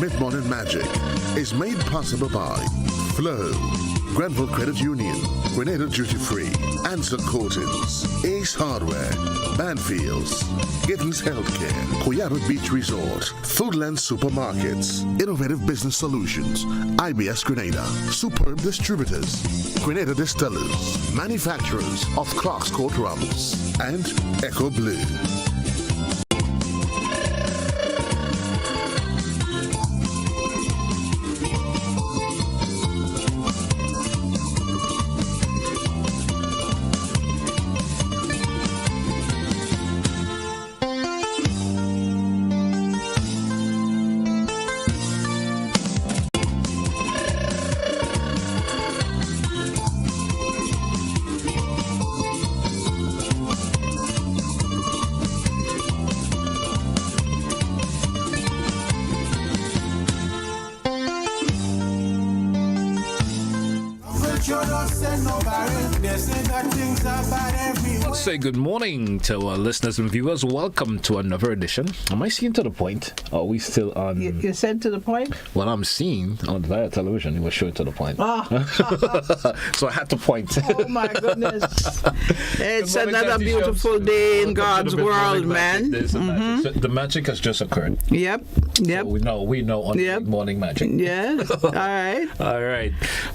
Mid-Morning Magic is made possible by Flow, Grenville Credit Union, Grenada Duty Free, Answer Coatings, Ace Hardware, Banfields, Giddens Healthcare, Coyama Beach Resort, Foodland Supermarkets, Innovative Business Solutions, IBS Grenada, Superb Distributors, Grenada Distillers, Manufacturers of Clark's Court Rums, and Echo Blue. Say good morning to our listeners and viewers. Welcome to another edition. Am I seeing to the point? Or are we still on? You said to the point? Well, I'm seeing on via television. It was showing to the point. Oh. So I had to point. Oh my goodness! It's another beautiful day in God's world, man. The magic has just occurred. Yep. So we know on Morning Magic. Yeah. All right. All right.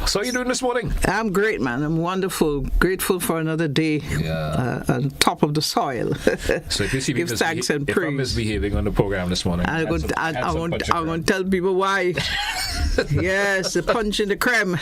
So how are you doing this morning? I'm great, man. I'm wonderful. Grateful for another day. Yeah. On top of the soil. So if you see me give thanks and praise. If I'm misbehaving on the program this morning, I'm going to tell people why. Yes, the punch in the creme.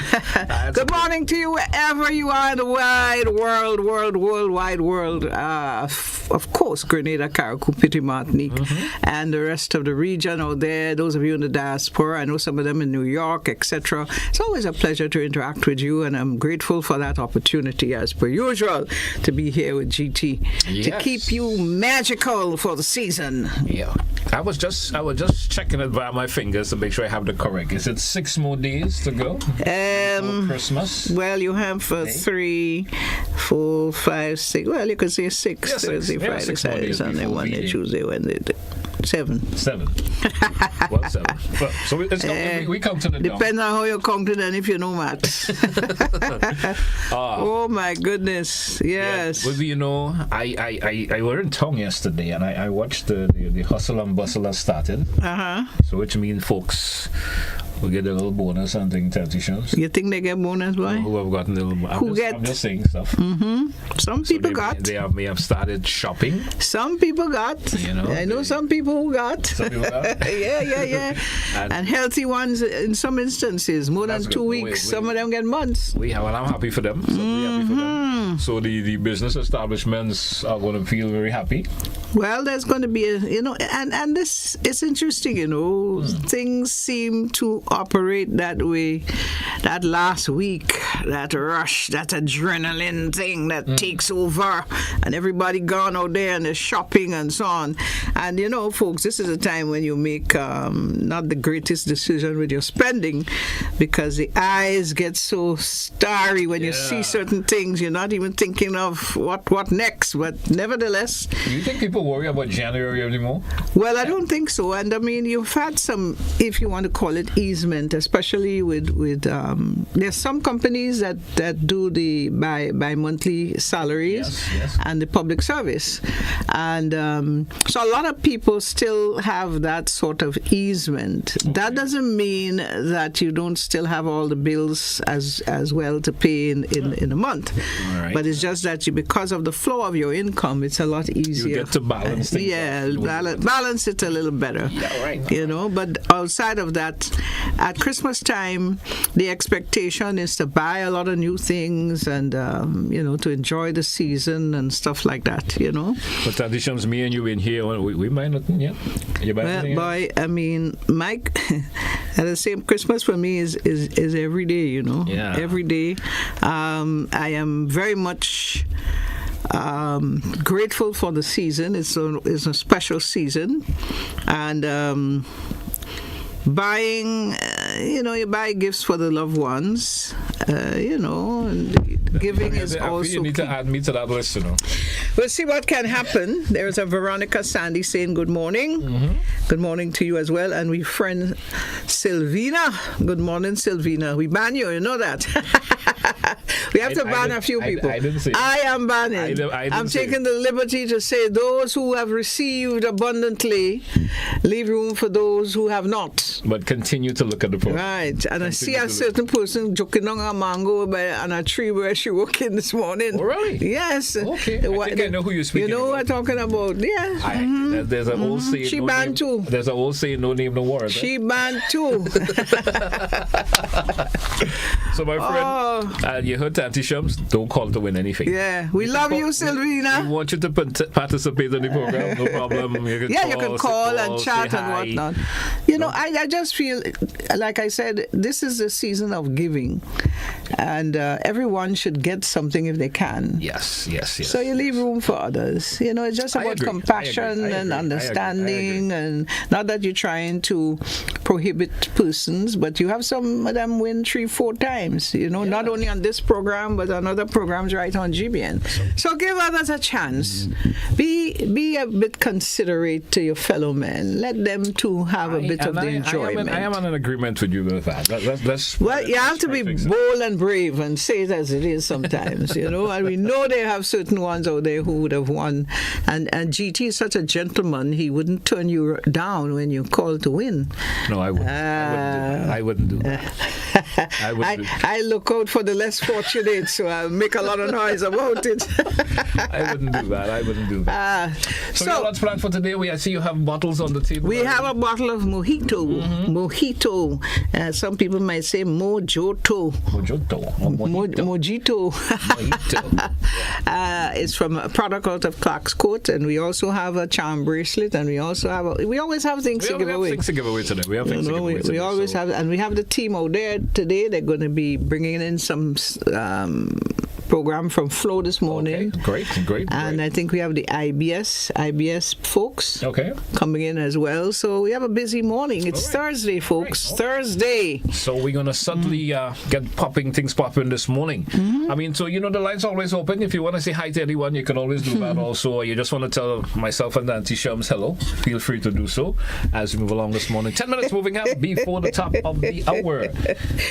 Good morning to you wherever you are in the wide worldwide world. Of course, Grenada, Carriacou, Petit Martinique, and the rest of the region out there. Those of you in the diaspora, I know some of them in New York, etc. It's always a pleasure to interact with you, and I'm grateful for that opportunity, as per usual, to be here with GT to keep you magical for the season. Yeah, I was just checking it via my fingers to make sure I have the correct. Is it 6 more days to go before Christmas? Well, you have 3, 4, 5, 6. Well, you could say 6. Thursday, Friday, Saturday, Sunday, Monday, Tuesday, Wednesday. 7. Well, 7. But, so it's we come to the depends on how you're counting and if you know maths. Oh my goodness! Yes. Yeah. Well, you know, I were in town yesterday and I watched the hustle and bustle that started. So which means folks will get a little bonus and things, televisions. You think they get bonus, boy? Who have gotten a little? I'm just saying stuff. Some people got. They may have started shopping. Some people got. You know, I know some people who got. Some people got. Yeah. And healthy ones in some instances, more than 2 weeks. Some of them get months. Well, I'm happy for them. So the business establishments are going to feel very happy. Well, there's going to be and this is interesting. Things seem to operate that way. That last week, that rush, that adrenaline thing that takes over, and everybody gone out there and they're shopping and so on. And folks, this is a time when you make not the greatest decision with your spending, because the eyes get so starry when you see certain things. You're not even thinking of what next. But nevertheless, do you think people worry about January anymore? Well, I don't think so. And I mean, you've had some, if you want to call it, easement, especially with there's some companies that do the bi-monthly salaries and the public service, and so a lot of people still have that sort of easement. Okay. That doesn't mean that you don't still have all the bills as well to pay in a month. Right. But it's just that because of the flow of your income, it's a lot easier. You get to balance things. Balance it a little better. Yeah, right. But outside of that, at Christmas time, the expectation is to buy a lot of new things and to enjoy the season and stuff like that. But traditions, me and you in here, we might not yet. You buy anything? Boy, I mean, Mike, at the same Christmas for me is every day. Yeah. Every day. I am very much grateful for the season. It's a special season, and buying, you buy gifts for the loved ones, and Giving is also You need to key. add me to that list, you know. We'll see what can happen. There's a Veronica Sandy saying good morning. Good morning to you as well. And we friend Sylvina. Good morning, Sylvina. We ban you know that. We have to ban a few people. I didn't say I am banning. I'm taking the liberty to say those who have received abundantly, leave room for those who have not. But continue to look at the program. Right. And I see a certain person joking on a mango on a tree where she walking this morning. Oh, really? Yes. Okay. I think I know who you're speaking You know about. what I'm talking about? Yeah. There's an old saying. She no banned name, too. There's an old saying, no name, no word. She banned too. So, my friend, you heard Auntie Shums, don't call to win anything. Yeah. We love you, Sylvina. We want you to participate in the program, no problem. You can call and chat and whatnot. You know, I just feel, like I said, this is a season of giving. And everyone should get something if they can. Yes. So you leave room for others. You know, it's just about compassion and understanding. And not that you're trying to prohibit persons, but you have some of them win 3-4 times. You know, not only on this program, but on other programs right on GBN. So give others a chance. Be a bit considerate to your fellow men. Let them too have a bit of the enjoyment. I am in an agreement with you with that. Well, you have to be bold and brave and say it as it is sometimes, you know. And we know they have certain ones out there who would have won. And GT is such a gentleman, he wouldn't turn you down when you call to win. No, I wouldn't. I wouldn't do that. I look out for the less fortunate, so I'll make a lot of noise about it. I wouldn't do that. So what's planned for today? I see you have bottles on the table. We have a bottle of mojito. Mojito. Some people might say mojoto. Mojito. It's from a product out of Clark's Court, and we also have a charm bracelet, and we also have we always have things to give away. We have things to give away today. We always have, and we have the team out there today. They're going to be bringing in some program from Flo this morning. Okay. Great. And I think we have the IBS folks coming in as well. So we have a busy morning. It's Thursday, folks. Thursday. So we're going to suddenly get things popping this morning. I mean, so, you know, the line's always open. If you want to say hi to anyone, you can always do that also. Or you just want to tell myself and Auntie Shums hello, feel free to do so as we move along this morning. 10 minutes moving out before the top of the hour.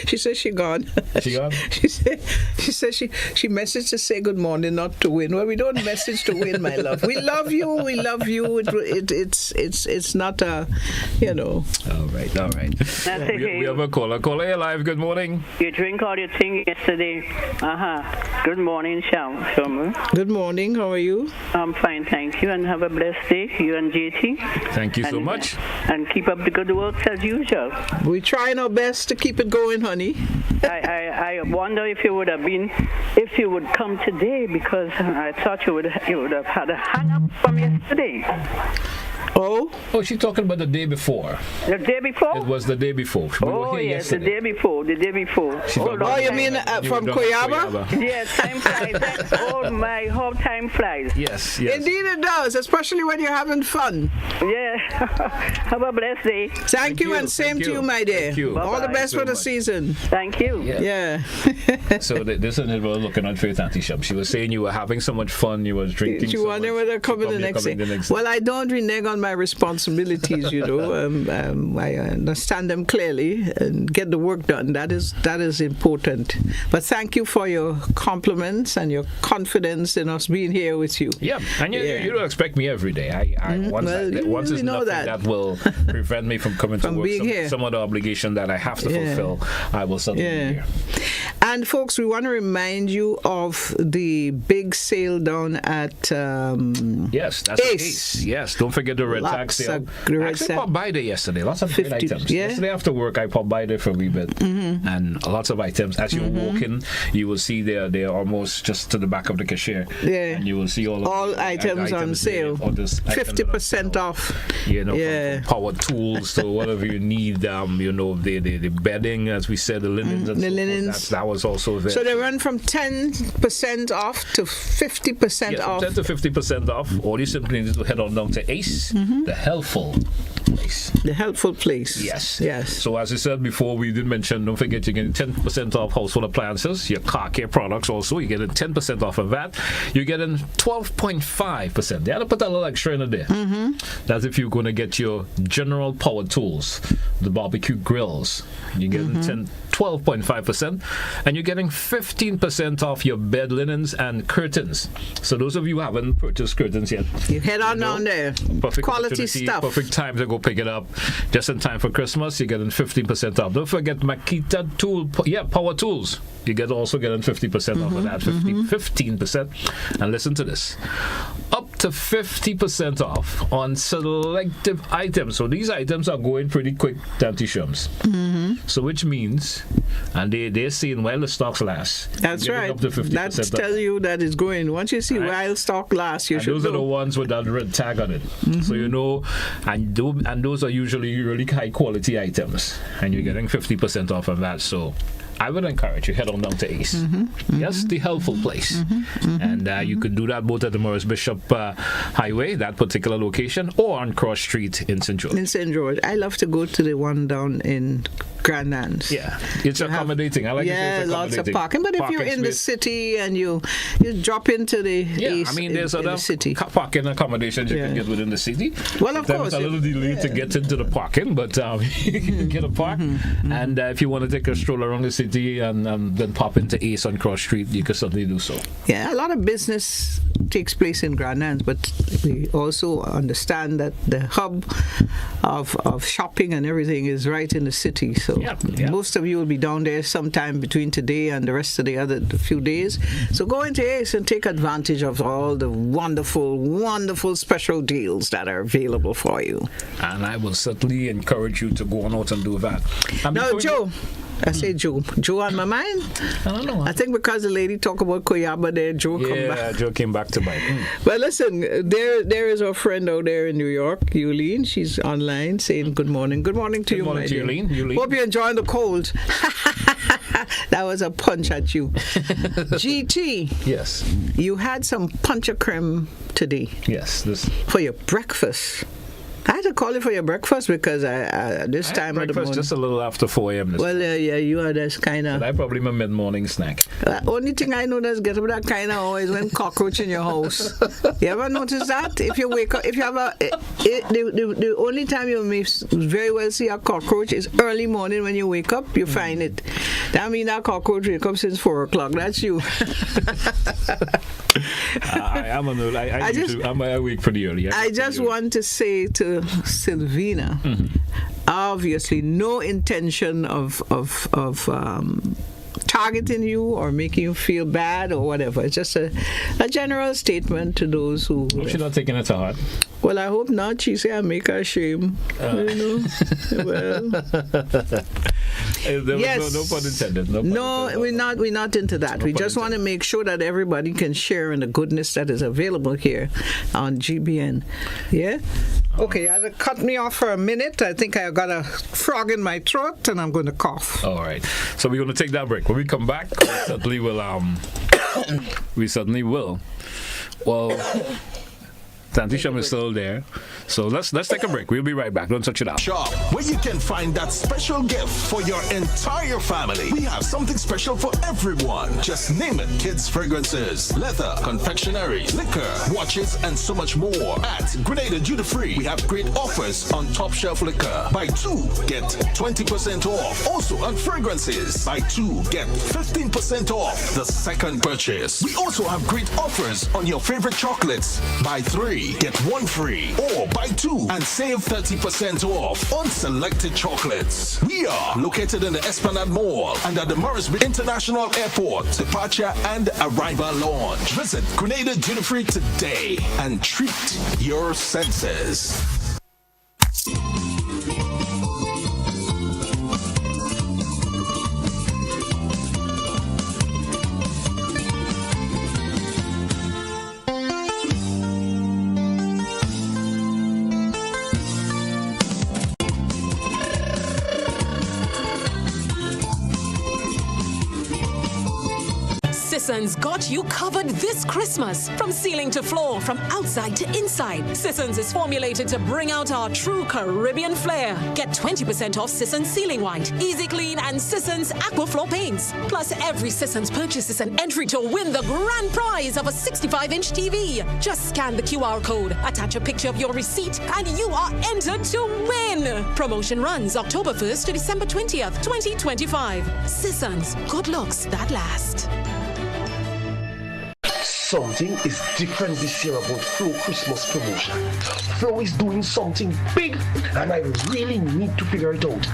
She says she gone. She gone? She said she messaged to say good morning, not to win. Well, we don't message to win, my love. We love you. It's not a, you know. All right. We have a caller. Caller, you're live. Good morning. You drink all your thing yesterday. Good morning, Shirma. Good morning. How are you? I'm fine, thank you, and have a blessed day, you and JT. Thank you so much. And keep up the good work as usual. We're trying our best to keep it going, honey. I wonder if you would come today, because I thought you would have had a hang up from yesterday. Oh, she's talking about the day before. The day before? It was the day before. We were here yesterday. The day before. You mean from Koyaba? Yes, time flies. Oh my, how time flies. Yes. Indeed it does, especially when you're having fun. Yeah. Have a blessed day. Thank you, and same to you, my dear. Thank you. All the best for the season. Thank you. Yeah. So this is what we're looking at for Auntie Shums. She was saying you were having so much fun, you were drinking. You wonder whether coming the next day. Well, I don't renege on my responsibilities, you know. I understand them clearly and get the work done. That is important. But thank you for your compliments and your confidence in us being here with you. Yeah, and you don't expect me every day. Once is nothing that will prevent me from coming to work. Being here. Some other obligation that I have to fulfill, I will certainly be here. And folks, we want to remind you of the big sale down at yes, that's Ace. Yes, don't forget the red tag sale. I actually popped by there yesterday. Lots of great items. Yeah? Yesterday after work, I popped by there for a wee bit, and lots of items. As you're walking, you will see they're almost just to the back of the cashier. Yeah, and you will see all items on sale. 50% off. You know, from power tools to whatever you need. You know, the bedding, as we said, the linens. And the linens. That was also there. So they run from 10% off to 50% off. From 10 to 50% off. All you simply need to head on down to Ace, the Helpful place. The helpful place. Yes. Yes. So as I said before, we did mention, don't forget you're getting 10% off household appliances, your car care products also, you're getting 10% off of that. You're getting 12.5%. They had to put a little extra in there. That's if you're going to get your general power tools, the barbecue grills. You're getting 12.5%, and you're getting 15% off your bed linens and curtains. So those of you who haven't purchased curtains yet, you head on down there. Perfect Quality stuff. Perfect time to go pick it up. Just in time for Christmas, you're getting 15% off. Don't forget Makita power tools. You also getting 50% off of that. 15%. And listen to this. Up to 50% off on selective items. So these items are going pretty quick, Dante Shums. So which means, and they're saying while the stocks last. That's right. Up to 50% That's tell you that it's going. Once you see while stock lasts, you should those know. are the ones with that red tag on it. So you know, and those are usually really high quality items. And you're getting 50% off of that. So I would encourage you, head on down to Ace. Yes, the helpful place. And you could do that both at the Morris Bishop Highway, that particular location, or on Cross Street in St. George. In St. George. I love to go to the one down in Grand Anse. Yeah, it's accommodating. I like it. Yeah, lots of parking. But if you're in the city and you drop into the East, I mean, there's other parking accommodations you can get within the city. Well, of course. It's a little delay to get into the parking, but you can get a park. And if you want to take a stroll around the city and then pop into Ace on Cross Street, you can certainly do so. Yeah, a lot of business takes place in Grand Anse, but we also understand that the hub of shopping and everything is right in the city. So most of you will be down there sometime between today and the rest of the other few days. So go into Ace and take advantage of all the wonderful, wonderful special deals that are available for you. And I will certainly encourage you to go on out and do that. Now, Joe. I say Joe. Joe on my mind? I don't know. I think because the lady talked about Koyaba there, Joe come back. Yeah, Joe came back to bite. Well, listen, there is our friend out there in New York, Yulene. She's online saying good morning. Good morning to you, my dear. Yulene. Hope you're enjoying the cold. That was a punch at you. GT. Yes. You had some punch of creme today. Yes. For your breakfast. I had to call you for your breakfast because this time of the morning. Just a little after 4 a.m. Yeah, you are this kind of. That's probably my mid-morning snack. Only thing I know that's get up that kind of hour is when cockroach in your house. You ever notice that? If you wake up, if you have the only time you may very well see a cockroach is early morning when you wake up, you find it. That means that cockroach wake up since 4 o'clock. That's you. I'm awake pretty early. I just want to say to Sylvina, obviously no intention of targeting you or making you feel bad or whatever. It's just a general statement to those who... She's not taking it to heart. Well, I hope not. She said I make her shame. You know? Well... Yes. No pun intended. We're not into that. We just want to make sure that everybody can share in the goodness that is available here on GBN. Yeah? Okay, you had to cut me off for a minute. I think I got a frog in my throat and I'm going to cough. All right. So we're going to take that break. When we come back, we certainly will. Well... Tanti Shum is still there. So let's take a break. We'll be right back. Don't touch it out. Shop where you can find that special gift for your entire family. We have something special for everyone. Just name it. Kids fragrances, leather, confectionery, liquor, watches, and so much more. At Grenada Duty Free, we have great offers on top shelf liquor. Buy 2, get 20% off. Also on fragrances, buy 2, get 15% off the second purchase. We also have great offers on your favorite chocolates. Buy 3, get 1 free, or buy 2 and save 30% off on selected chocolates. We are located in the Esplanade Mall and at the Morrisby International Airport departure and arrival lounge. Visit Grenada Duty Free today and treat your senses. Sisson's got you covered this Christmas. From ceiling to floor, from outside to inside, Sisson's is formulated to bring out our true Caribbean flair. Get 20% off Sisson's Ceiling White, Easy Clean, and Sisson's Aquaflow paints. Plus, every Sisson's purchase is an entry to win the grand prize of a 65-inch TV. Just scan the QR code, attach a picture of your receipt, and you are entered to win. Promotion runs October 1st to December 20th, 2025. Sisson's, good looks that last. Something is different this year about Flow Christmas promotion. Flow is doing something big, and I really need to figure it out.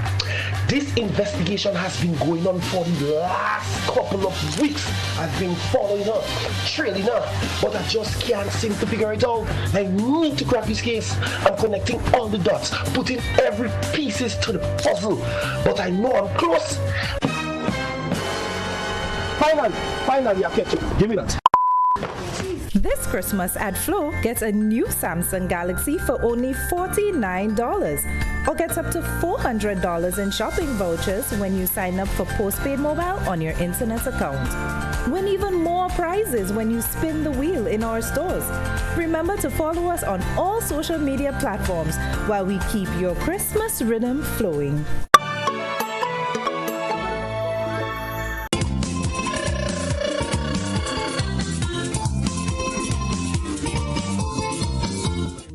This investigation has been going on for the last couple of weeks. I've been following her, trailing her, but I just can't seem to figure it out. I need to crack this case. I'm connecting all the dots, putting every pieces to the puzzle, but I know I'm close. Finally, I catch you. Give me that. This Christmas at Flow, get a new Samsung Galaxy for only $49 or get up to $400 in shopping vouchers when you sign up for postpaid mobile on your internet account. Win even more prizes when you spin the wheel in our stores. Remember to follow us on all social media platforms while we keep your Christmas rhythm flowing.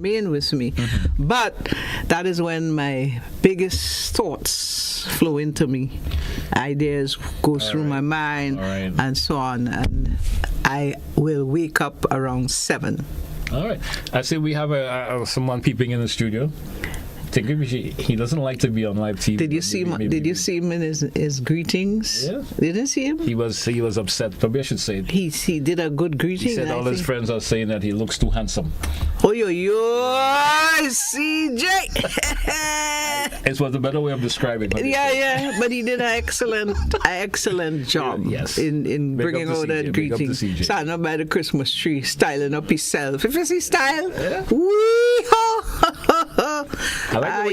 Remain with me. But that is when my biggest thoughts flow into me. Ideas go through my mind and so on. And I will wake up around 7. All right. I see we have someone peeping in the studio. He doesn't like to be on live TV. Did you see him? Did you see him in his greetings? Yeah. Didn't see him? He was upset. Probably I should say it. He did a good greeting. He said all his friends are saying that he looks too handsome. Oh yo, CJ. It was a better way of describing it. Yeah, but he did an excellent job. Yes. In bringing out that greeting. Standing up by the Christmas tree, styling up himself. If you see style, I like the way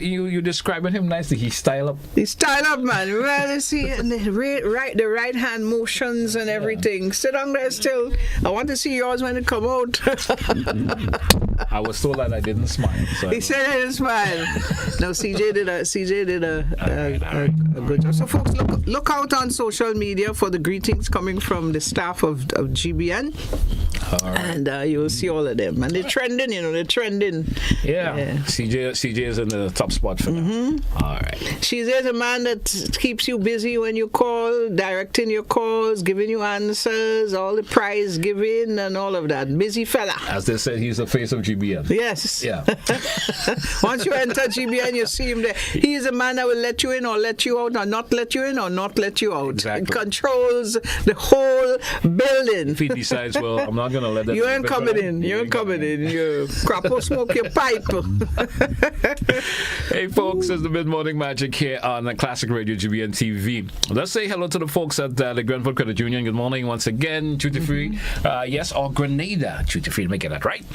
you describing him nicely. He style up. He style up, man. Well, see the right hand motions and everything. Sit down there still. I want to see yours when it come out. I was told that I didn't smile. So he said I didn't smile. No, CJ did a good job. So folks, look out on social media for the greetings coming from the staff of GBN. And you'll see all of them. And they're trending, they're trending. Yeah. CJ is in the top spot for now. All right. She's the man that keeps you busy when you call, directing your calls, giving you answers, all the prize giving and all of that. Busy fella. As they said, he's the face of GBN. Yes. Yeah. Once you enter GBN, you see him there. He is a man that will let you in or let you out, or not let you in or not let you out. Exactly. It controls the whole building. If he decides, well, I'm not going to let that. You ain't coming in. You ain't coming in. You crap or smoke your pipe. Hey, folks, it's the Mid-Morning Magic here on the Classic Radio GBN TV. Let's say hello to the folks at the Grenfell Credit Union. Good morning once again. Duty free. Yes, or Grenada. Duty free, making that right.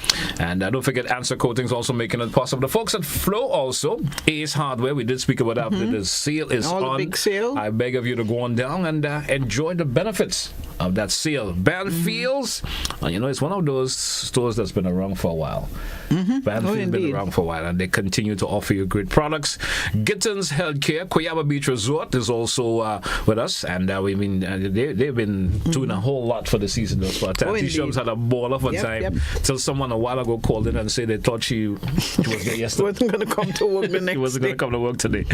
And don't forget, Answer Coatings also making it possible. The folks at Flow also, Ace Hardware. We did speak about after the sale is all on. The big sale. I beg of you to go on down and enjoy the benefits of that sale. Banfield's, it's one of those stores that's been around for a while. Banfield's been around for a while, and they continue to offer you great products. Gittins Healthcare, Koyaba Beach Resort is also with us, and they've been doing a whole lot for the season thus far. T-Shums had a ball of a time till someone a while ago called in and said they thought she was there yesterday. Wasn't going to come to work the next She wasn't going to come to work today.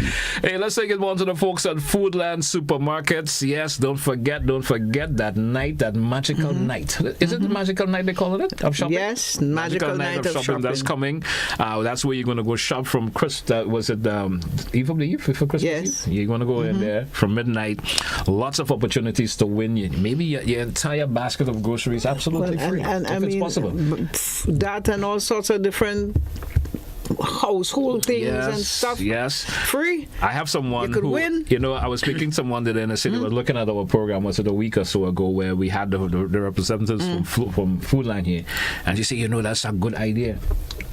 Hey, let's take it on to the folks at Foodland Supermarkets. Yes, don't forget that night, that magical night. Is it the magical night they call it? Of shopping? Yes, magical night of shopping. That's coming. That's where you're going to go shop from was it Eve of the Eve for Christmas? Yes. Eve? You're going to go in there from midnight. Lots of opportunities to win. Maybe your entire basket of groceries absolutely free. And if it's possible. That and all sorts of different household things and stuff. Yes. Free. I have someone you could win. I was speaking to someone today and I said they were looking at our program, was it a week or so ago, where we had the representatives from Foodland here. And she said, that's a good idea.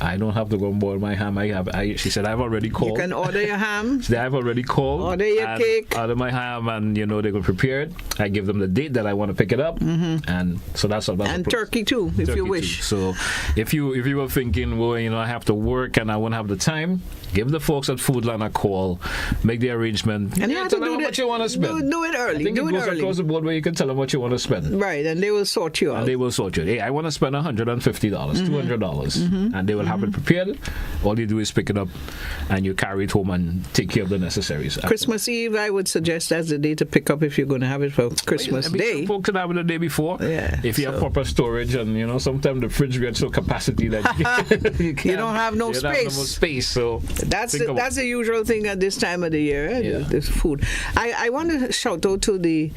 I don't have to go and boil my ham. She said, I've already called. You can order your ham. I've already called. Order your cake. Order my ham, and they're going to prepare it. I give them the date that I want to pick it up, and so that's and turkey too, if you wish. So if you were thinking, well, I have to work and I won't have the time, give the folks at Foodland a call, make the arrangement, and you have to tell them how much you want to spend. Do it early. I think it goes across the board where you can tell them what you want to spend. Right, and they will sort you out. And they will sort you. Hey, I want to spend $150, $200, and they will have it prepared. All you do is pick it up, and you carry it home and take care of the necessaries. Christmas Eve, I would suggest that's the day to pick up if you're going to have it for Christmas Day. Some folks can have it the day before. Yeah, if you have proper storage, and sometimes the fridge gets so capacity that you don't have no space. Have no more space. So that's the usual thing at this time of the year. Yeah. This food. I want to shout out to the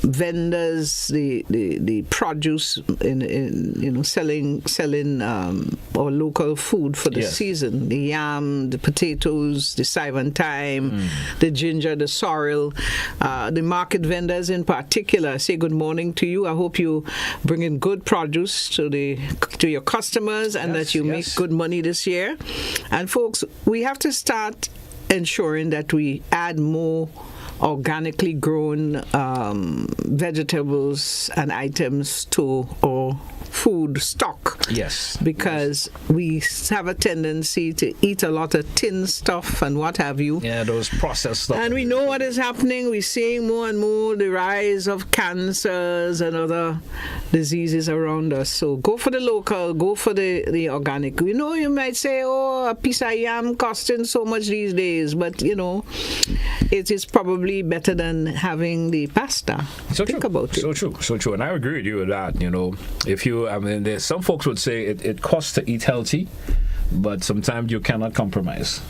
vendors, the produce in selling our local food for the season. The yam, the potatoes, the Sivan thyme, the ginger, the sorrel, the market vendors in particular. Say good morning to you. I hope you bring in good produce to your customers and that you make good money this year. And folks, we have to start ensuring that we add more organically grown vegetables and items to our food stock. Yes. Because we have a tendency to eat a lot of tin stuff and what have you. Yeah, those processed stuff. And we know what is happening. We're seeing more and more the rise of cancers and other diseases around us. So go for the local, go for the organic. You might say, a piece of yam costing so much these days, but it is probably better than having the pasta. Think about it. So true. And I agree with you with that. There's some folks would say it costs to eat healthy, but sometimes you cannot compromise.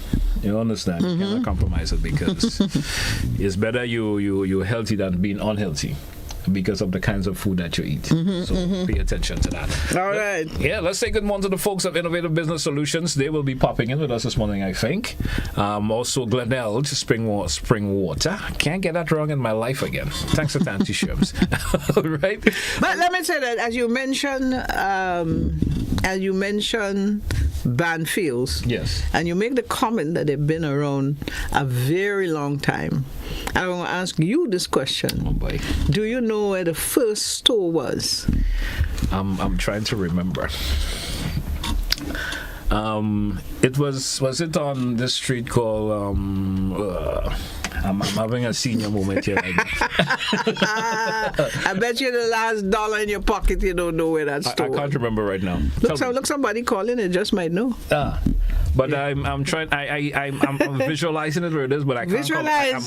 You understand? You cannot compromise it because it's better you're healthy than being unhealthy because of the kinds of food that you eat. So pay attention to that. All right. Yeah, let's say good morning to the folks of Innovative Business Solutions. They will be popping in with us this morning, I think. Also, Glen Spring Water. Can't get that wrong in my life again. Thanks to Auntie Shirms. All right. But let me say that as you mentioned Banfields. Yes. And you make the comment that they've been around a very long time. I want to ask you this question. Oh boy. Do you know where the first store was? I'm trying to remember. It was it on this street called I'm having a senior moment here. I bet you the last dollar in your pocket you don't know where that store I can't remember right now. Look, somebody calling it just might know. But I'm trying. I'm visualizing it where it is, but I can't.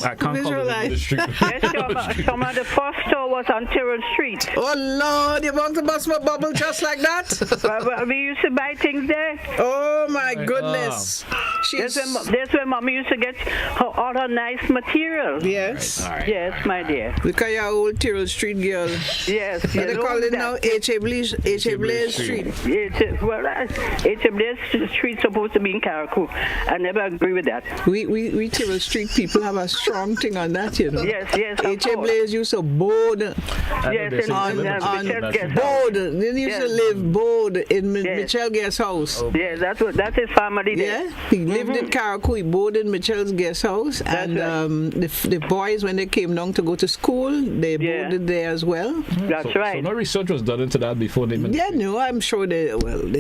I can't visualize. The street. Yes, some of the first store was on Tyrrell Street. Oh Lord, you want to bust my bubble just like that? We used to buy things there. Oh my goodness! That's where Mommy used to get all her nice material. Yes. All right. Yes, my dear. Look at your old Tyrrell Street girl. Yes. What they call it now? H.A. Blaze Street. H.A. Blaze Street supposed to be in Caracou. I never agree with that. We Tyrrell Street people have a strong thing on that, Yes. H.A. Blaze used to board. Yes, on board. They used to live board in Michelle Guest House. Yeah, that's his family there. Yeah, he lived in Caracou. He boarded in Michelle's guest house, and the boys, when they came down to go to school, they boarded there as well. That's right. So no research was done into that before they. I'm sure they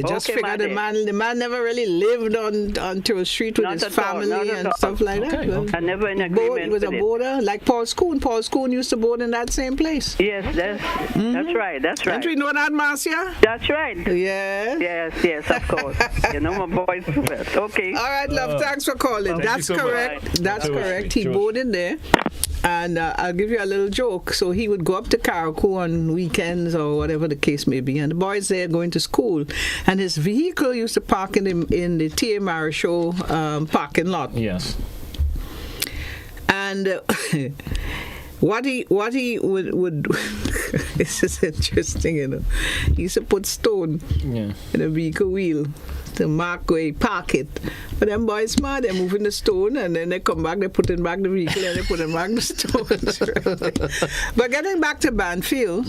just figured the man never really lived on Tyrrell Street with his family and stuff like that. Okay. I never in agreement he was a boarder, like Paul Schoon. Paul Schoon used to board in that same place. Yes, that's right. Don't we know that, Marcia? That's right. Yes, of course. My boys. Okay. All right, love. Thanks for calling. That's correct. Much. That's correct. He boarded there. And I'll give you a little joke. So he would go up to Caracou on weekends or whatever the case may be, and the boys there going to school, and his vehicle used to park in the T.A. Marichaud parking lot. Yes. And what he would this is interesting, he used to put stone in the vehicle wheel to mark where he park it. But them boys smart, they're moving the stone and then they come back, they put in back the vehicle and they put in back the stones. But getting back to Banfield,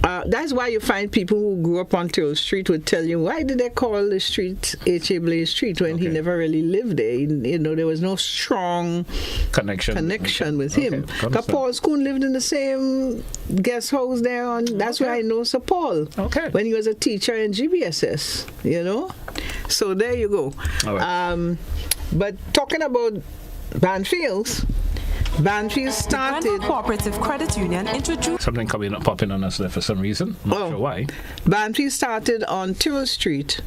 That's why you find people who grew up on Terrell Street would tell you, why did they call the street H.A. Blaze Street when he never really lived there? There was no strong connection with him. Because Paul Schoon lived in the same guest house there. That's where I know Sir Paul. When he was a teacher in GBSS, So there you go. All right. But talking about Banfield started. The Cooperative Credit Union introduced Something popping on us there for some reason. Not sure why. Banfield started on Terrell Street,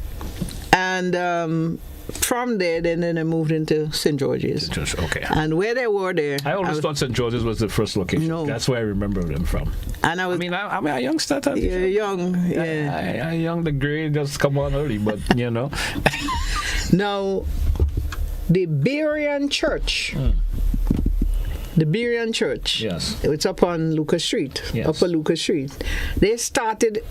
and from there, then they moved into St. George's. Okay. And where they were there, I always thought St. George's was the first location. No. That's where I remember them from. And I'm a youngster. You're young, yeah. I'm young. The grade just come on early, but Now, the Berean Church. The Berean Church. Yes. It's up on Lucas Street. Yes. Upper Lucas Street. They started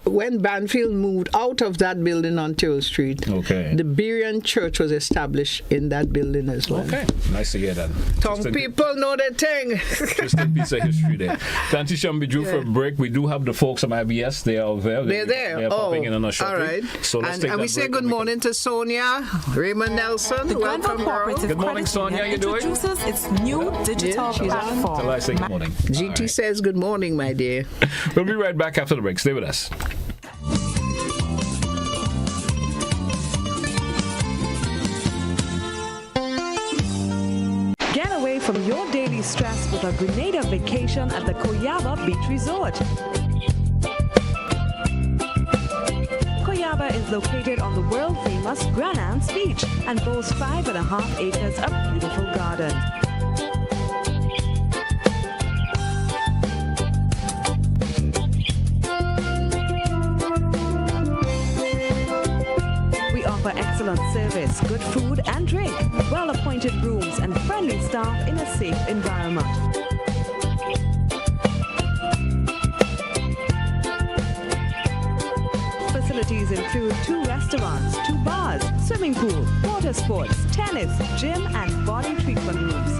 when Banfield moved out of that building on Terrell Street. Okay. The Berean Church was established in that building as well. Okay. Nice to hear that. Some people know their thing. Just a piece of history there. Tanti Sham, due for a break. We do have the folks from IBS. They are there. They're there. They're popping in on a shortly. All right. So let's take and we say good morning to Sonia, Raymond Nelson. The Welcome, girl. Good morning, Sonia. How you doing? Introduces its new digital platform. Tell her I say good morning. GT says good morning, my dear. We'll be right back after the break. Stay with us. Get away from your daily stress with a Grenada vacation at the Coyaba Beach Resort. Coyaba is located on the world-famous Grand Anse Beach and boasts 5.5 acres of beautiful garden. We offer excellent service, good food and drink, well-appointed rooms and friendly staff in a safe environment. Facilities include 2 restaurants, 2 bars, swimming pool, water sports, tennis, gym and body treatment rooms.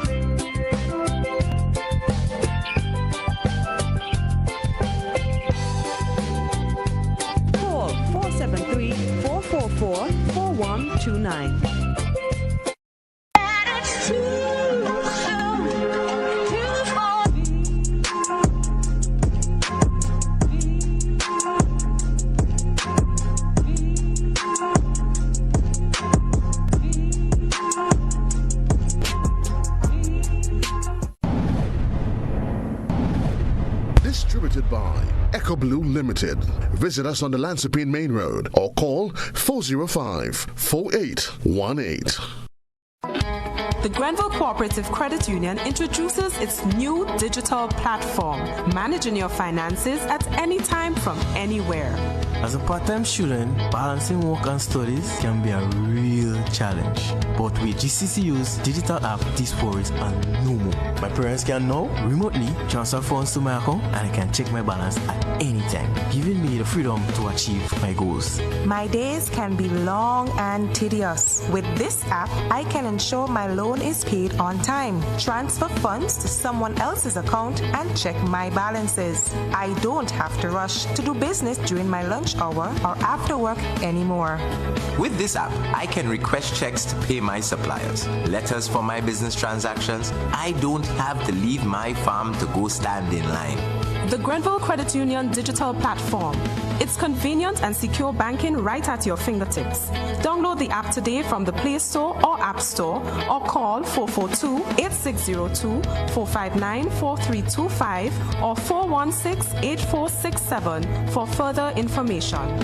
Call 473-444-4129. Distributed by Echo Blue Limited. Visit us on the Lansopine Main Road or call 405-4818. The Grenville Cooperative Credit Union introduces its new digital platform, managing your finances at any time from anywhere. As a part-time student, balancing work and studies can be a real challenge. But with GCCU's digital app, these worries are no more. My parents can now remotely transfer funds to my account and I can check my balance at any time, giving me the freedom to achieve my goals. My days can be long and tedious. With this app, I can ensure my loan is paid on time, transfer funds to someone else's account, and check my balances. I don't have to rush to do business during my lunch hour or after work anymore. With this app, I can request checks to pay my suppliers, letters for my business transactions. I don't have to leave my farm to go stand in line. The Grenville Credit Union digital platform. It's convenient and secure banking right at your fingertips. Download the app today from the Play Store or App Store or call 442-8602, 459-4325 or 416-8467 for further information.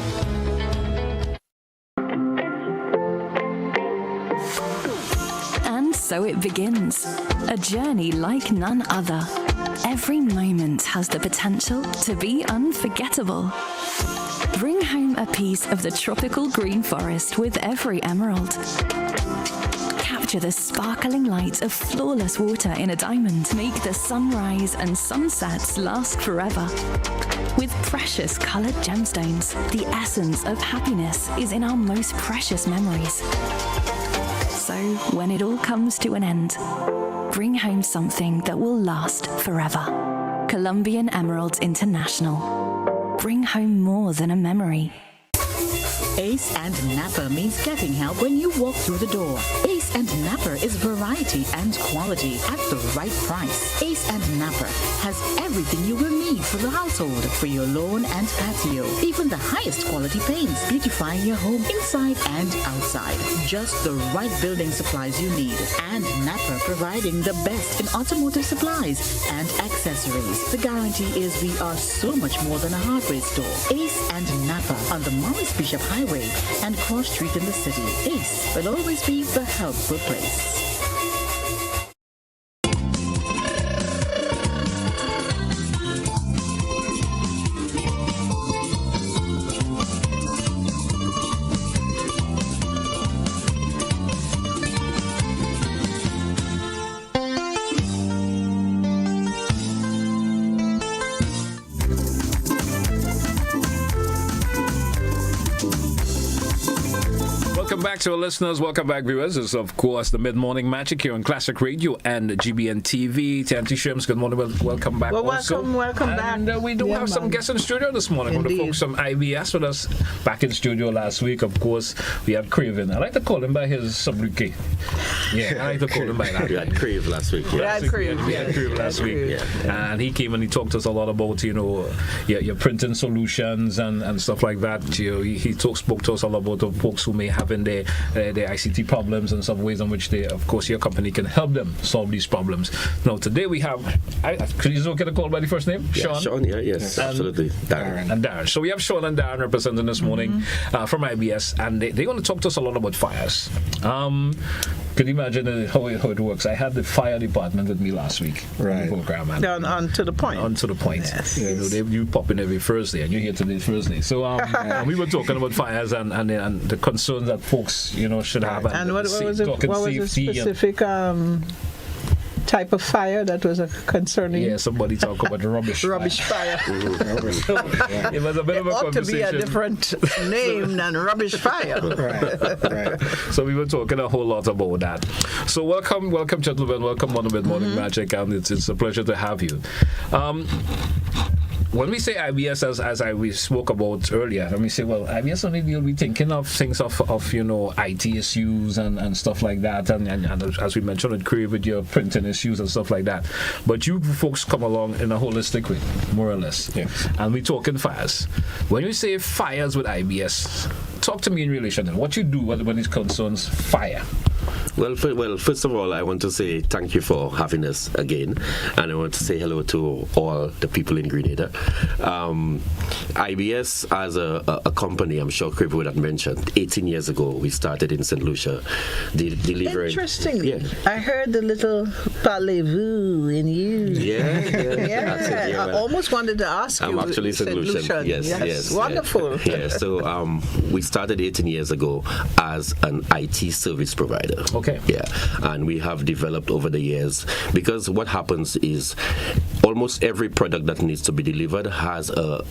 And so it begins. A journey like none other. Every moment has the potential to be unforgettable. Bring home a piece of the tropical green forest with every emerald. Capture the sparkling light of flawless water in a diamond. Make the sunrise and sunsets last forever. With precious colored gemstones, the essence of happiness is in our most precious memories. So, when it all comes to an end, bring home something that will last forever. Colombian Emeralds International. Bring home more than a memory. Ace and Napper means getting help when you walk through the door. Ace and Napper is variety and quality at the right price. Ace and Napper has everything you will need for the household, for your lawn and patio. Even the highest quality paints, beautifying your home inside and outside. Just the right building supplies you need. And Napper providing the best in automotive supplies and accessories. The guarantee is we are so much more than a hardware store. Ace and Napper on the Morris Bishop Highway and Cross Street in the city. Ace will always be the helpful place. Welcome back to our listeners. Welcome back, viewers. This is, of course, the Mid-Morning Magic here on Classic Radio and GBN TV. Tanti Shirms, good morning. Welcome back. Well, welcome back. And we do have some guests in studio this morning. One of the folks from IBS with us back in studio last week. Of course, we had Craven. I like to call him by his sobriquet. Yeah, I like to call him by that. We had Crave last week. We had Crave last week. Yeah. And he came and he talked to us a lot about, your printing solutions and stuff like that. He spoke to us a lot about the folks who may have in their ICT problems and some ways in which your company can help them solve these problems. Now, today we have, could you get a call by the first name? Yeah, Sean, yes, absolutely. Darren. And Darren. So we have Sean and Darren representing this morning from IBS, and they're going to talk to us a lot about fires. Could you imagine how it works? I had the fire department with me last week. Right. Program, on to the point. On to the point. Yes. You pop in every Thursday, and you're here today Thursday. So we were talking about fires and the concerns that folks should have. And what was the specific type of fire that was concerning? Yeah, somebody talk about rubbish fire. It was a bit of a conversation. It ought to be a different name than rubbish fire. Right. So we were talking a whole lot about that. So welcome, gentlemen. Welcome on the Mid-Morning Magic, and it's a pleasure to have you. When we say IBS, as we spoke about earlier, when we say, well, IBS only will be thinking of things of IT issues and stuff like that, and as we mentioned with Crave with your printing issues and stuff like that. But you folks come along in a holistic way, more or less. Yes. And we talk in fires. When you say fires with IBS, talk to me in relation to what you do when it concerns fire. Well, first of all, I want to say thank you for having us again, and I want to say hello to all the people in Grenada. IBS as a company, I'm sure Crib would have mentioned, 18 years ago, we started in St. Lucia delivering. Interestingly, I heard the little parlez-vous in you. Yeah. That's it, I almost wanted to ask you. I'm actually St. Lucian. Yes. Wonderful. Yeah. So we started 18 years ago as an IT service provider. Okay. Yeah, and we have developed over the years, because what happens is almost every product that needs to be delivered has a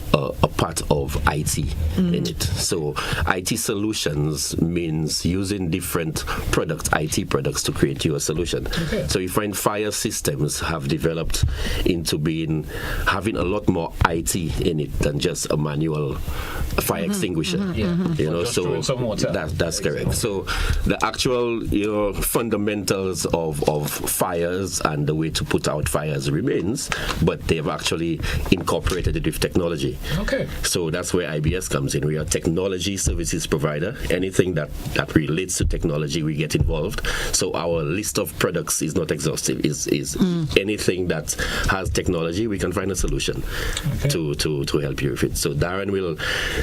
part of IT in it. So IT solutions means using different IT products to create your solution. Okay. So you find fire systems have developed into having a lot more IT in it than just a manual fire extinguisher. So that's correct. So the actual fundamentals of fires and the way to put out fires remains, but they've actually incorporated it with technology. Okay. So that's where IBS comes in. We are a technology services provider. Anything that relates to technology, we get involved. So our list of products is not exhaustive. Is anything that has technology, we can find a solution to help you with it. So Darren will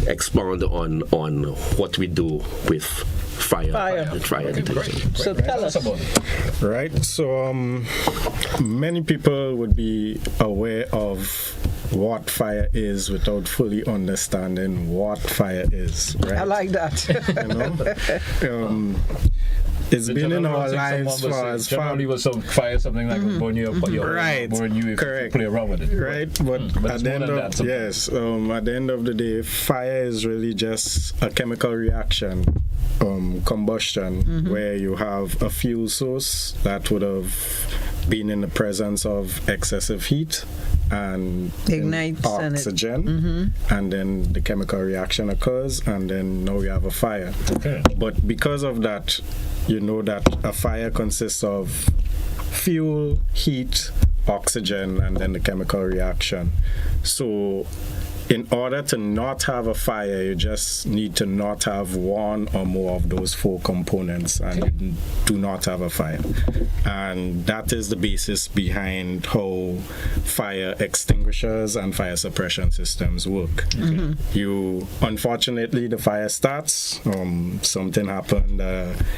expound on what we do with fire detection. So tell us about it. Right. So many people would be aware of what fire is without fully understanding what fire is. Right? I like that. It's been in our lives for as far. Generally, with some fire, something like burn you up, right? Burn you if you play around with it. Right, but at the end of at the end of the day, fire is really just a chemical reaction combustion, where you have a fuel source that would have been in the presence of excessive heat and ignites oxygen, and then the chemical reaction occurs, and then now you have a fire. But because of that, you know that a fire consists of fuel, heat, oxygen, and then the chemical reaction. So in order to not have a fire, you just need to not have one or more of those four components, and you do not have a fire. And that is the basis behind how fire extinguishers and fire suppression systems work. You, unfortunately, the fire starts, something happened,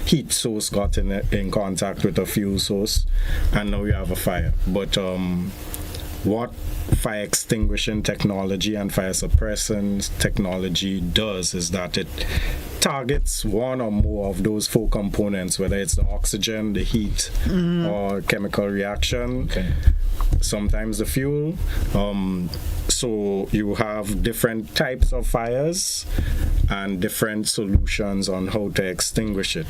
heat source got in contact with a fuel source, and now you have a fire. But what fire extinguishing technology and fire suppression technology does is that it targets one or more of those four components, whether it's the oxygen, the heat, or chemical reaction, sometimes the fuel. So you have different types of fires and different solutions on how to extinguish it.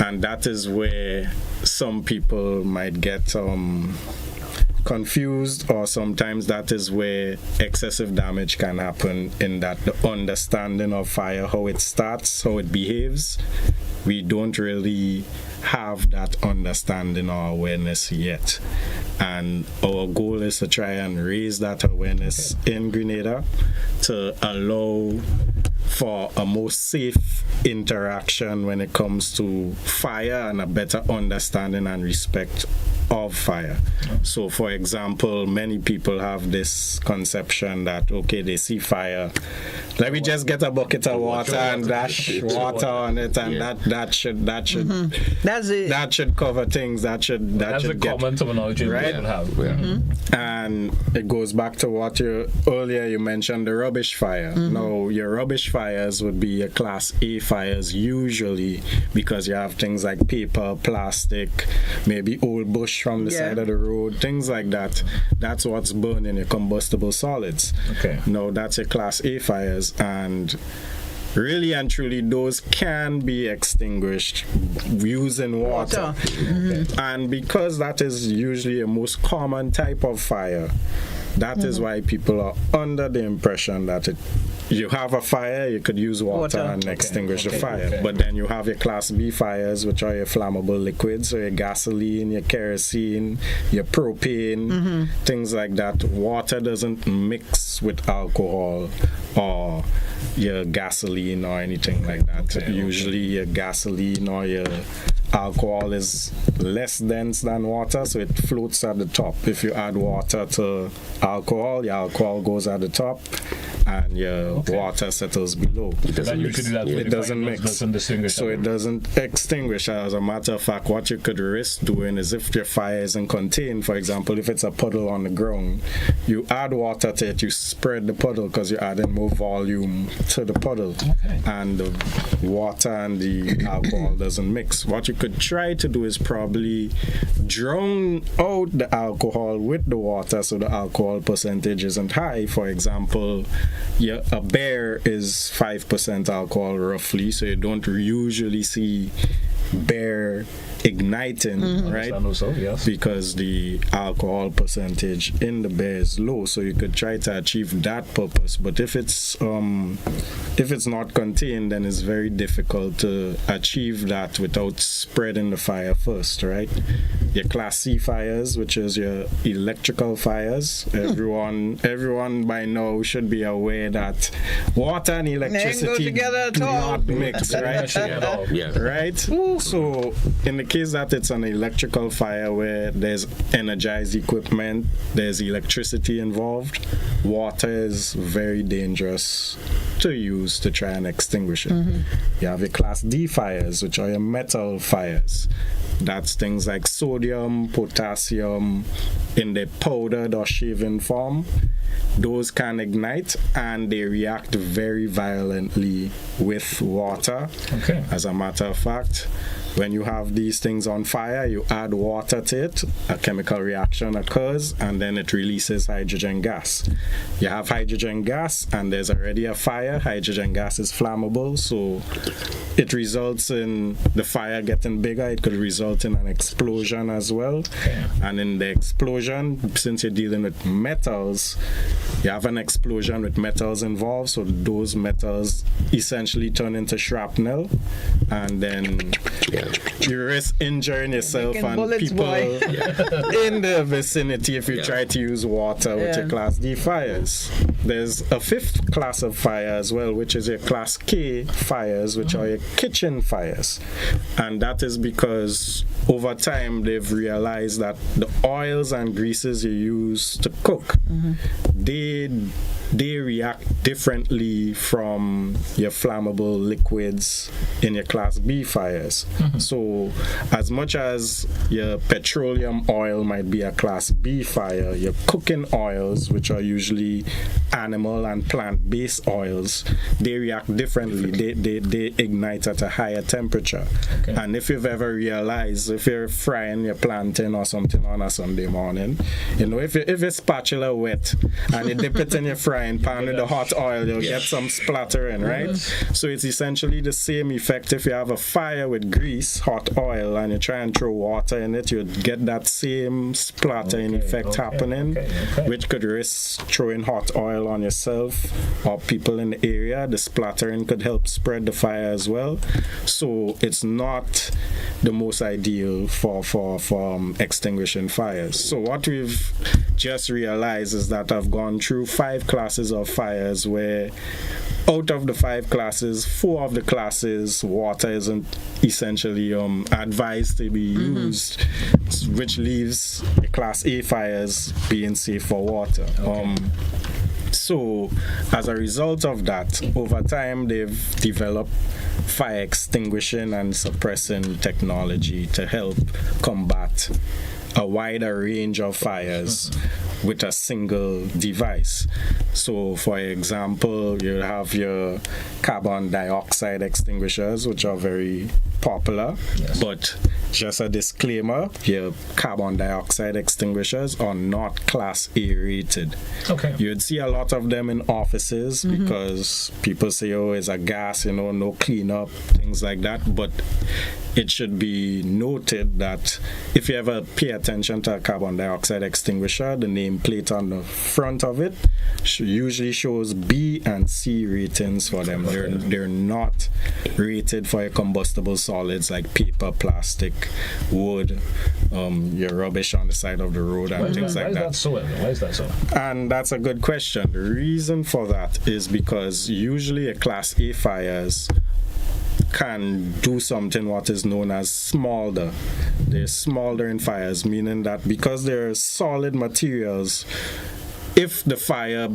And that is where some people might get confused, or sometimes that is where excessive damage can happen, in that the understanding of fire, how it starts, how it behaves, we don't really have that understanding or awareness yet. And our goal is to try and raise that awareness in Grenada to allow for a more safe interaction when it comes to fire, and a better understanding and respect of fire. So for example, many people have this conception that, okay, they see fire, let me just get a bucket of water and dash water on it, and that should cover things. That should a common terminology, right? And it goes back to what you mentioned, the rubbish fire. Now, your rubbish fires would be your class A fires usually, because you have things like paper, plastic, maybe old bush from the side of the road, things like that. That's what's burning, your combustible solids. Now, that's your class A fires, and really and truly those can be extinguished using water. And because that is usually a most common type of fire, that is why people are under the impression that you have a fire, you could use water and extinguish the fire. But then you have your class B fires, which are your flammable liquids, so your gasoline, your kerosene, your propane, things like that. Water doesn't mix with alcohol or your gasoline or anything like that. Usually your gasoline or your alcohol is less dense than water, so it floats at the top. If you add water to alcohol, your alcohol goes at the top and your water settles below. It doesn't mix. So it doesn't extinguish. As a matter of fact, what you could risk doing is, if your fire isn't contained, for example, if it's a puddle on the ground, you add water to it, you spread the puddle because you're adding more volume to the puddle, and the water and the alcohol doesn't mix. What you could try to do is probably drown out the alcohol with the water, so the alcohol percentage isn't high. For example, a beer is 5% alcohol roughly, so you don't usually see beer igniting, right? Because the alcohol percentage in the beer is low, so you could try to achieve that purpose. But if it's not contained, then it's very difficult to achieve that without spreading the fire first, right? Your class C fires, which is your electrical fires, everyone by now should be aware that water and electricity do not mix, right? Right? So in the case that it's an electrical fire where there's energized equipment, there's electricity involved, water is very dangerous to use to try and extinguish it. You have your class D fires, which are your metal fires. That's things like sodium, potassium in their powdered or shaven form. Those can ignite and they react very violently with water. As a matter of fact, When you have these things on fire, you add water to it, a chemical reaction occurs, and then it releases hydrogen gas. You have hydrogen gas, and there's already a fire. Hydrogen gas is flammable, so it results in the fire getting bigger. It could result in an explosion as well. And in the explosion, since you're dealing with metals, you have an explosion with metals involved, so those metals essentially turn into shrapnel, and then you risk injuring yourself and bullets, people in the vicinity if you try to use water with your Class D fires. There's a fifth class of fire as well, which is your Class K fires, which are your kitchen fires. And that is because over time they've realized that the oils and greases you use to cook, they react differently from your flammable liquids in your Class B fires. So as much as your petroleum oil might be a Class B fire, your cooking oils, which are usually animal and plant-based oils, they react differently. They ignite at a higher temperature. And if you've ever realized, if you're frying your plantain or something on a Sunday morning, you know, if your spatula wet and you dip it in your frying pan with the hot oil, you'll get some splattering, right? So it's essentially the same effect. If you have a fire with grease, hot oil, and you try and throw water in it, you'd get that same splattering effect happening, which could risk throwing hot oil on yourself or people in the area. The splattering could help spread the fire as well. So it's not the most ideal for extinguishing fires. So what we've just realized is that I've gone through 5 classes of fires where out of the 5 classes, 4 of the classes, water isn't essentially advised to be used, which leaves the Class A fires being safe for water. So as a result of that, over time they've developed fire extinguishing and suppressing technology to help combat a wider range of fires with a single device. So for example, you have your carbon dioxide extinguishers, which are very popular, but just a disclaimer, your carbon dioxide extinguishers are not Class A rated. You'd see a lot of them in offices because people say, oh, it's a gas, you know, no cleanup, things like that. But it should be noted that if you ever pay attention to a carbon dioxide extinguisher, the nameplate on the front of it usually shows B and C ratings for them. They're not rated for your combustible solids like paper, plastic, wood, your rubbish on the side of the road and things like that. Why is that so? And that's a good question. The reason for that is because usually a Class A fires can do something what is known as smolder. They're smoldering fires, meaning that because they're solid materials, if the fire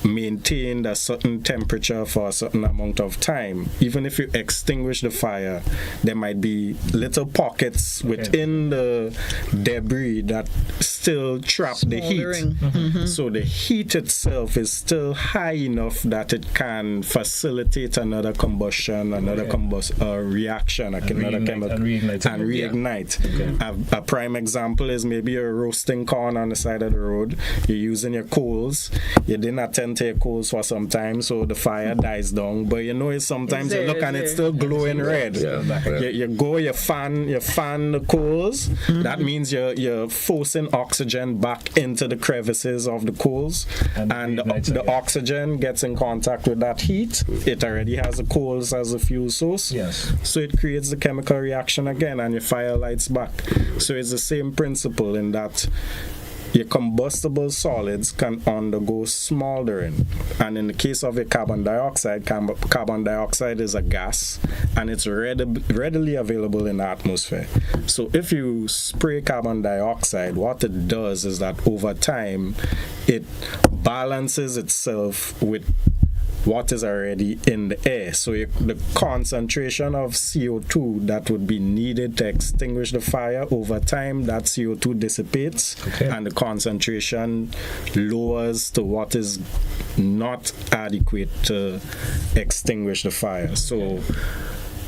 maintained a certain temperature for a certain amount of time, even if you extinguish the fire, there might be little pockets within the debris that still trap the heat. So the heat itself is still high enough that it can facilitate another combustion, another reaction, another chemical, and reignite. A prime example is maybe you're roasting corn on the side of the road, you're using your coals, you didn't attend to your coals for some time, so the fire dies down, but you know, sometimes you look and it's still glowing red. You go, you fan the coals, that means you're forcing oxygen back into the crevices of the coals, and the oxygen gets in contact with that heat. It already has the coals as a fuel source, so it creates the chemical reaction again, and your fire lights back. So it's the same principle in that your combustible solids can undergo smoldering. And in the case of a carbon dioxide is a gas, and it's readily available in the atmosphere. So if you spray carbon dioxide, what it does is that over time, it balances itself with what is already in the air. So the concentration of CO2 that would be needed to extinguish the fire, over time that CO2 dissipates, and the concentration lowers to what is not adequate to extinguish the fire. So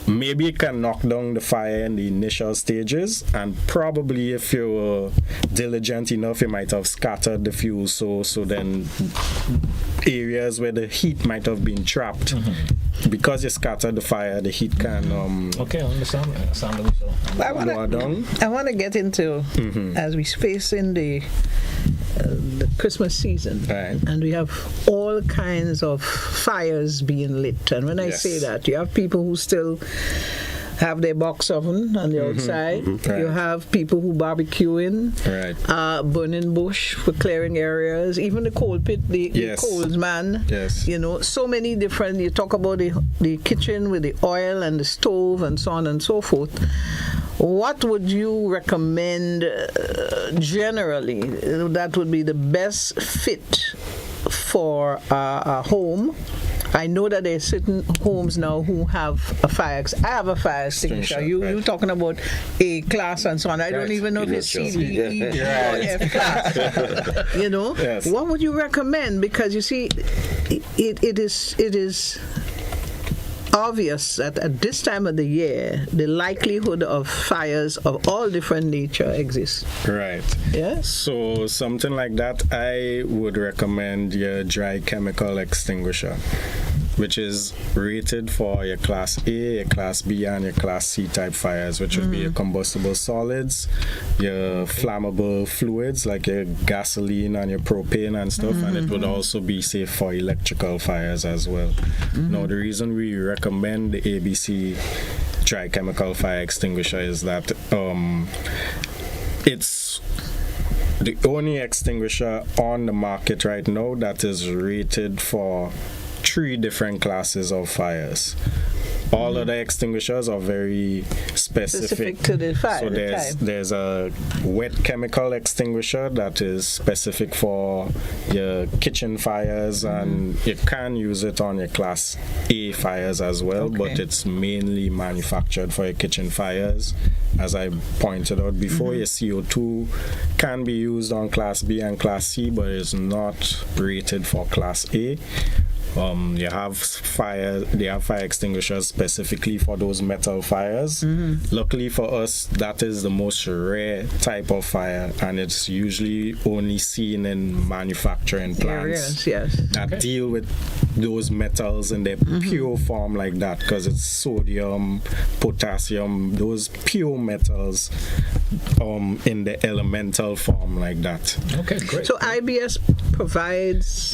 maybe it can knock down the fire in the initial stages, and probably if you were diligent enough, you might have scattered the fuel, so then areas where the heat might have been trapped. Because you scattered the fire, the heat can okay, I understand. I want to get into as we face in the Christmas season, and we have all kinds of fires being lit. And when I say that, you have people who still have their box oven on the outside. You have people who barbecuing, burning bush for clearing areas, even the coal pit, the coals man. You know, so many different. You talk about the kitchen with the oil and the stove and so on and so forth. What would you recommend generally that would be the best fit for a home? I know that there are certain homes now who have a fire. I have a fire extinguisher. You talking about A class and so on. I don't even know if it's C, D, E, G, or F class. You know, what would you recommend? Because you see, it is obvious that at this time of the year, the likelihood of fires of all different nature exists. Right. Yeah. So something like that, I would recommend your dry chemical extinguisher, which is rated for your Class A, your Class B, and your Class C type fires, which would be your combustible solids, your flammable fluids like your gasoline and your propane and stuff, and it would also be safe for electrical fires as well. Now, the reason we recommend the ABC dry chemical fire extinguisher is that it's the only extinguisher on the market right now that is rated for 3 different classes of fires. All other extinguishers are very specific to the fire. So there's a wet chemical extinguisher that is specific for your kitchen fires, and you can use it on your Class A fires as well, but it's mainly manufactured for your kitchen fires. As I pointed out before, your CO2 can be used on Class B and Class C, but it's not rated for Class A. They have fire extinguishers specifically for those metal fires. Luckily for us, that is the most rare type of fire, and it's usually only seen in manufacturing plants that deal with those metals in their pure form like that, because it's sodium, potassium, those pure metals in the elemental form like that. Okay, great. So IBS provides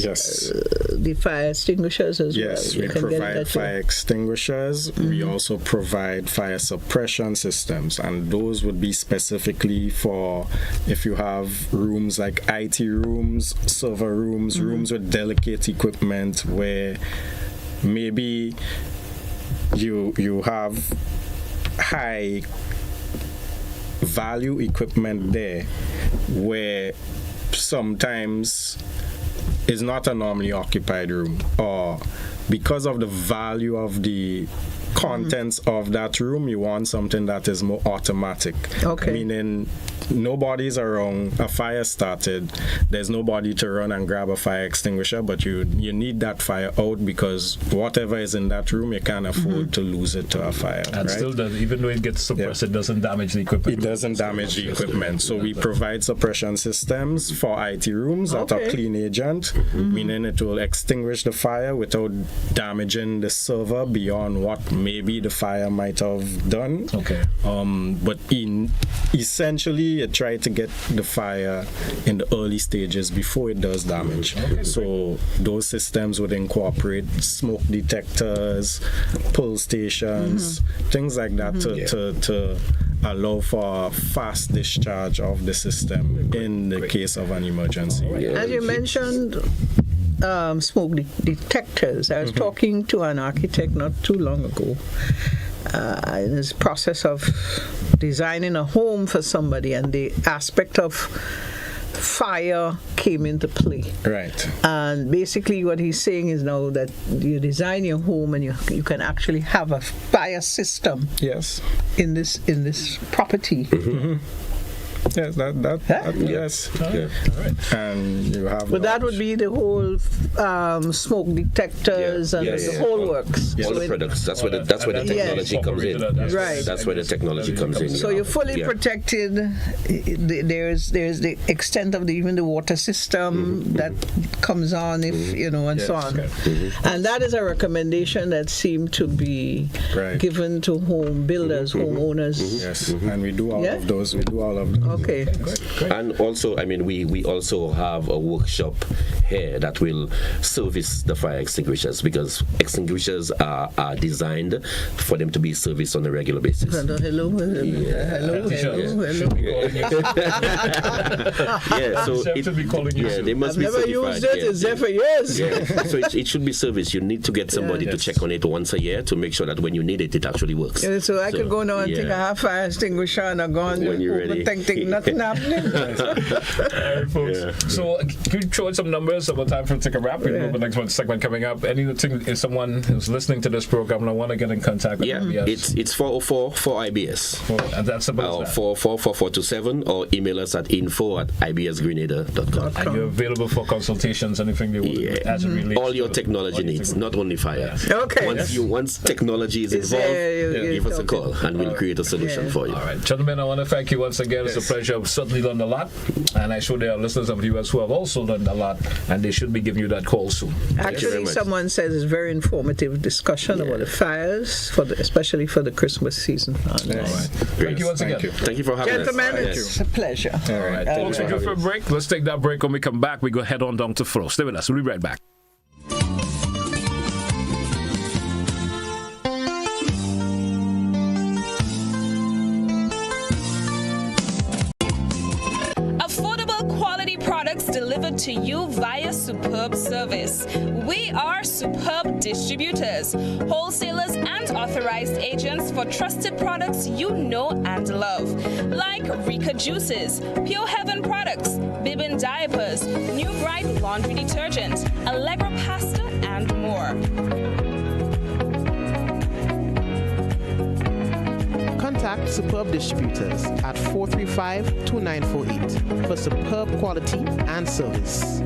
the fire extinguishers as well. Yes, we provide fire extinguishers. We also provide fire suppression systems, and those would be specifically for if you have rooms like IT rooms, server rooms, rooms with delicate equipment where maybe you have high value equipment there where sometimes is not a normally occupied room, or because of the value of the contents of that room, you want something that is more automatic. Meaning nobody's around, a fire started, there's nobody to run and grab a fire extinguisher, but you need that fire out, because whatever is in that room, you can't afford to lose it to a fire. And still does, even though it gets suppressed, it doesn't damage the equipment. It doesn't damage the equipment. So we provide suppression systems for IT rooms that are clean agent, meaning it will extinguish the fire without damaging the server beyond what maybe the fire might have done. But essentially, you try to get the fire in the early stages before it does damage. So those systems would incorporate smoke detectors, pull stations, things like that to allow for fast discharge of the system in the case of an emergency. As you mentioned, smoke detectors. I was talking to an architect not too long ago in this process of designing a home for somebody, and the aspect of fire came into play. And basically what he's saying is now that you design your home and you can actually have a fire system in this property. Yes, yes. Yeah. All right. And you have. But that would be the whole smoke detectors and the whole works. All the products. That's where the technology comes in. Right. That's where the technology comes in. So you're fully protected. There's the extent of even the water system that comes on if and so on. And that is a recommendation that seemed to be given to home builders, homeowners. Yes, and we do all of those. We do all of them. Okay. Great. And also, I mean, we also have a workshop here that will service the fire extinguishers, because extinguishers are designed for them to be serviced on a regular basis. Hello. Yeah, so they must be I've never certified. used it. It's there for years. Yeah. So it should be serviced. You need to get somebody to check on it once a year to make sure that when you need it, it actually works. Yeah, so I could go now and think I have fire extinguisher and I'm gone. When you're ready. Nothing happening. Folks. So can you throw in some numbers about time for take a wrap? We know the next one segment coming up. Anything, if someone who's listening to this program and I want to get in contact with IBS? It's 404 for IBS. And that's about 444-427, or email us at info@ibsgrenada.com. And you're available for consultations, anything they would as it relates all your technology needs, not only fire. Okay. Once technology is involved, give us a call and we'll create a solution for you. All right, gentlemen, I want to thank you once again. It's a pleasure. I've certainly learned a lot, and I'm sure there are listeners of the US who have also learned a lot, and they should be giving you that call soon. Actually, someone says it's very informative discussion about the fires, especially for the Christmas season. All right. Thank you once again. Thank you for having us. Gentlemen, it's a pleasure. All right. Folks, we go for a break. Let's take that break. When we come back, we go head on down to Flo. Stay with us. We'll be right back. Delivered to you via Superb Service. We are Superb Distributors, wholesalers and authorized agents for trusted products you know and love, like Rika Juices, Pure Heaven Products, Bibbin Diapers, New Bright Laundry Detergent, Allegra Pasta, and more. Contact Superb Distributors at 435-2948 for superb quality and service.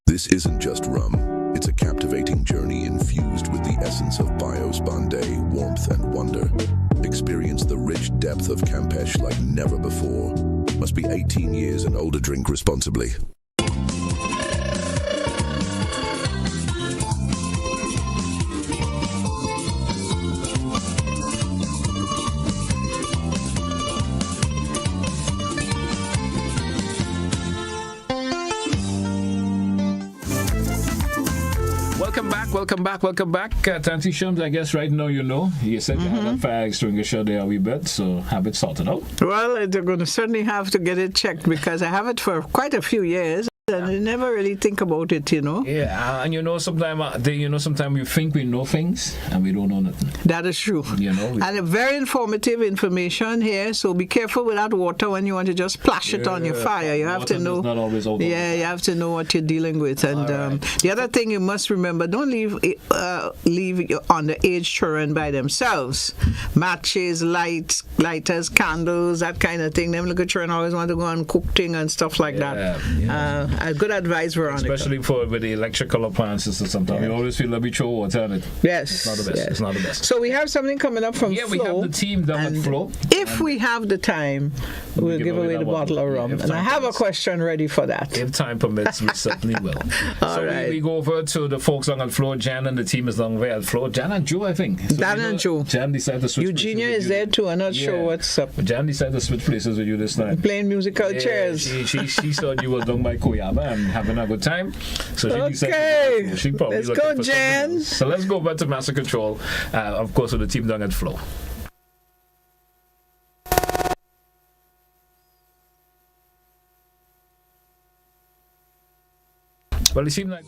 This isn't just rum. It's a captivating journey infused with the essence of Bios Bombay, warmth and wonder. Experience the rich depth of Campeche like never before. Must be 18 years and older. Drink responsibly. Welcome back. Tanti Shums, I guess right now you said you had a fire extinguisher there a wee bit, so have it sorted out. Well, they're going to certainly have to get it checked because I have it for quite a few years. And you never really think about it, Yeah, and sometimes we think we know things and we don't know nothing. That is true. And a very informative information here. So be careful with that water when you want to just splash it on your fire. You have to know. Not always over. Yeah, you have to know what you're dealing with. And the other thing you must remember: don't leave underage children by themselves. Matches, lighters, candles, that kind of thing. Them little children always want to go and cook things and stuff like that. Good advice, Veronica. Especially with the electrical appliances or something. We always feel like we throw water on it. Yes. It's not the best. Yes. It's not the best. So we have something coming up from Flo. We have the team down at Flo. If we have the time, we'll give away the bottle of rum. And I have a question ready for that. If time permits, we certainly will. We go over to the folks down at Flo. Jan and the team is down there at Flo. Jan and Joe, I think. Dan and Joe. Jan decided to switch Eugenia is there too. I'm not sure what's up. Jan decided to switch places with you this time. Playing musical chairs. She saw you were down by Koyaba and having a good time. So she decided she probably let's go, Jan. So let's go back to Master Control, of course, with the team down at Flo. Well, it seemed like...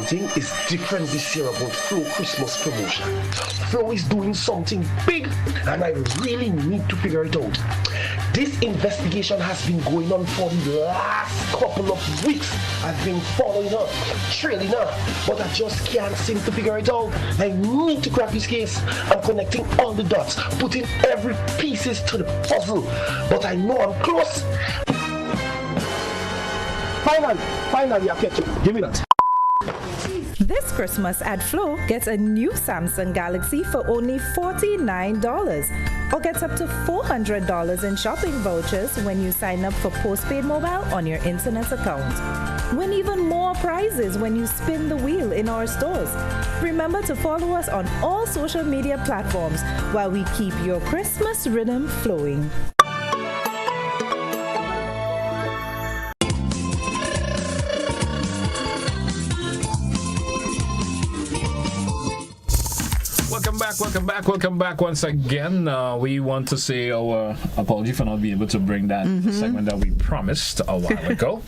Something is different this year about Flow Christmas promotion. Flow is doing something big and I really need to figure it out. This investigation has been going on for the last couple of weeks. I've been following up, trailing her, but I just can't seem to figure it out. I need to crack this case. I'm connecting all the dots, putting every pieces to the puzzle, but I know I'm close. Finally, I catch you. Give me that. This Christmas at Flow, get a new Samsung Galaxy for only $49 or gets up to $400 in shopping vouchers when you sign up for postpaid mobile on your internet account. Win even more prizes when you spin the wheel in our stores. Remember to follow us on all social media platforms while we keep your Christmas rhythm flowing. Welcome back once again. We want to say our apology for not being able to bring that segment that we promised a while ago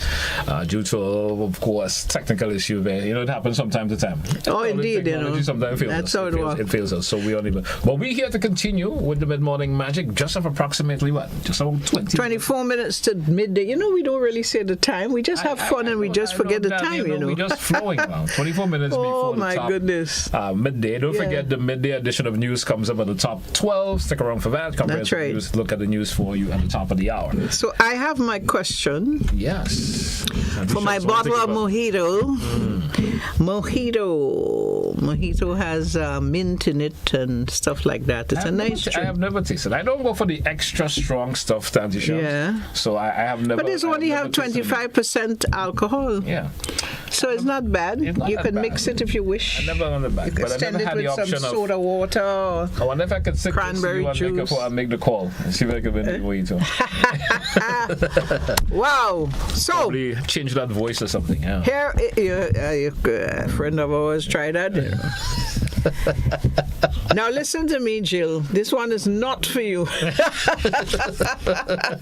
due to, of course, technical issue there. You know, it happens from time to time. Oh, indeed, you know. Sometimes that's how it works. It fails us, so we only. But we're here to continue with the mid-morning magic just of approximately what? Just about 24 minutes to midday. You know, we don't really say the time. We just have fun and we just forget the time, you know. We're just flowing around. 24 minutes before the top. Oh, my goodness. Midday. Don't forget the midday edition of news comes up at the top 12. Stick around for that. That's right. News, look at the news for you at the top of the hour. So I have my question. Yes. For my bottle of mojito. Mojito has mint in it and stuff like that. It's a nice drink. I have never tasted. I don't go for the extra strong stuff, Auntie Shams. Yeah. So I have never. But it's only have 25% alcohol. Yeah. So it's not bad. You can mix it if you wish. I never on the back. But I never had the option some soda water. I wonder if I could sit cranberry juice before I make the call and see if I can win the mojito. Wow. So probably change that voice or something. Yeah. Here, a friend of ours tried that. Now listen to me, Jill. This one is not for you. I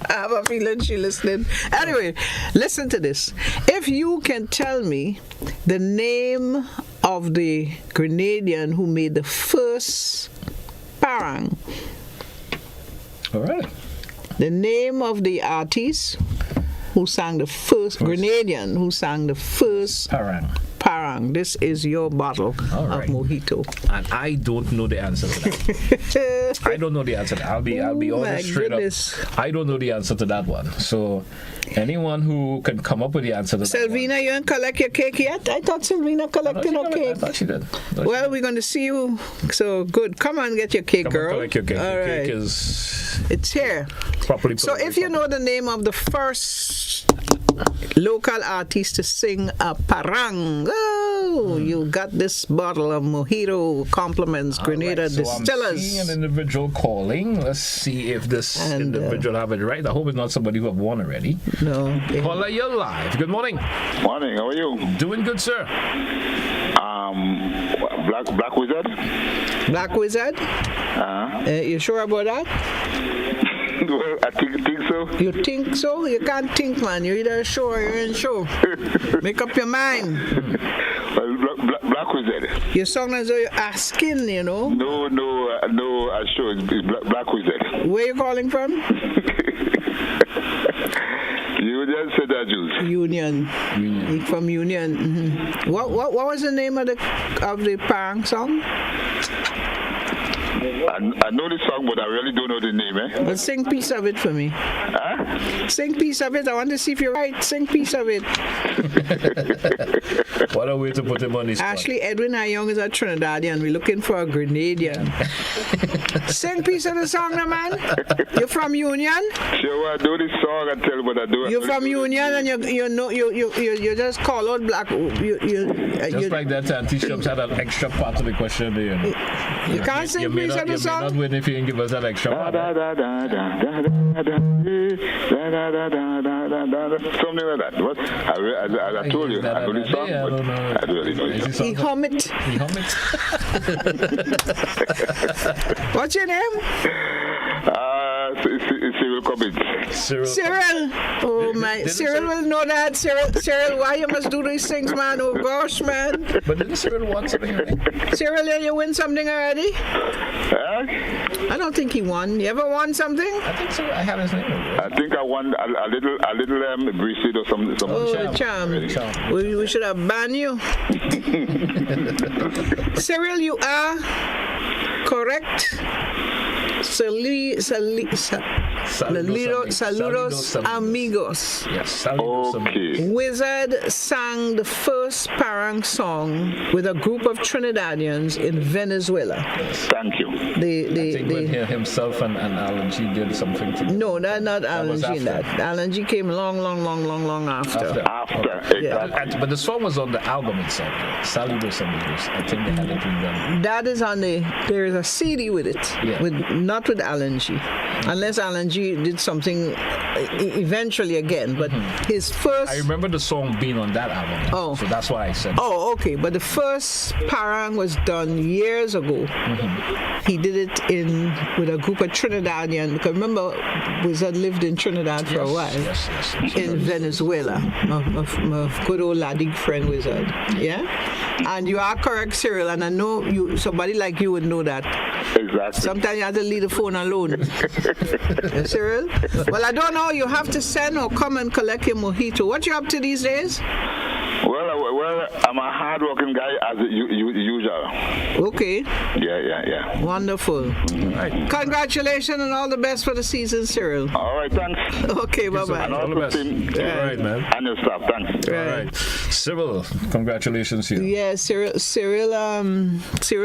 have a feeling she's listening. Anyway, listen to this. If you can tell me the name of the Grenadian who made the first parang. All right. The name of the artist who sang the first Grenadian who sang the first parang. This is your bottle of mojito. And I don't know the answer to that. I don't know the answer. I'll be honest straight up. I don't know the answer to that one. So anyone who can come up with the answer to that Selvina, one. you didn't collect your cake yet? I thought Selvina collected her cake. I thought she did. Well, we're going to see you. So good. Come on, get your cake, girl. Collect your cake. All the right. Cake is it's here. Properly. So if you know the name of the first local artist to sing a parang, you got this bottle of mojito. Compliments, Grenada Distillers. I'm seeing an individual calling. Let's see if this individual have it right. I hope it's not somebody who have won already. No. Caller, you're live. Good morning. Morning. How are you? Doing good, sir. Black Wizard. Black Wizard. You sure about that? Well, I think so. You think so? You can't think, man. You're either sure or you're in show. Make up your mind. Black Wizard. You sound as though you're asking, you know. No, I'm sure it's Black Wizard. Where you calling from? Union Cedar Juice. Union. From Union. Mm-hmm. What was the name of the parang song? I know the song, but I really don't know the name, Well, sing piece of it for me. Huh? Sing piece of it. I want to see if you're right. Sing piece of it. What a way to put him on his spot. Ashley Edwin Ayong is a Trinidadian. We're looking for a Grenadian. Sing piece of the song, now, man. You're from Union? Sure, I know the song. I tell you what I do. You're from Union, and you just call out black. Just like that, Auntie Shams had an extra part of the question there. You can't sing piece of the song. You may not win if you can give us that extra part. Something like that. What? I told you, I know the song, but I don't really know it. He hum it. He hum it. What's your name? Cyril Cobbins. Cyril. Oh my, Cyril will know that. Cyril, why you must do these things, man? Oh gosh, man. But didn't Cyril want something already? Cyril, you win something already? I don't think he won. You ever won something? I think so. I have his name. I think I won a little bracelet or something. Oh, charm. We should have banned you. Cyril, you are correct. Saludos amigos. Yes, saludos amigos. Wizard sang the first parang song with a group of Trinidadians in Venezuela. Thank you. I think when he himself and Alan G did something together. No, that's not Alan G. Alan G came long after. Exactly. But the song was on the album itself. Saludos amigos. I think they had it in them. That is there is a CD with it. Yeah. Not with Alan G. Unless Alan G did something eventually again. But his first... I remember the song being on that album. Oh. So that's why I said... Oh, okay. But the first parang was done years ago. He did it with a group of Trinidadian. Because remember, Wizard lived in Trinidad for a while. Yes. In Venezuela. My good old laddie friend Wizard. Yeah? And you are correct, Cyril. And I know somebody like you would know that. Exactly. Sometimes you have to leave the phone alone. Cyril? Well, I don't know. You have to send or come and collect your mojito. What you up to these days? Well, I'm a hard-working guy as usual. Okay. Yeah. Wonderful. Right. Congratulations and all the best for the season, Cyril. All right, thanks. Okay, bye-bye. And all the best. All right, man. And your staff, thanks. All right. Cyril, congratulations here. Yeah, Cyril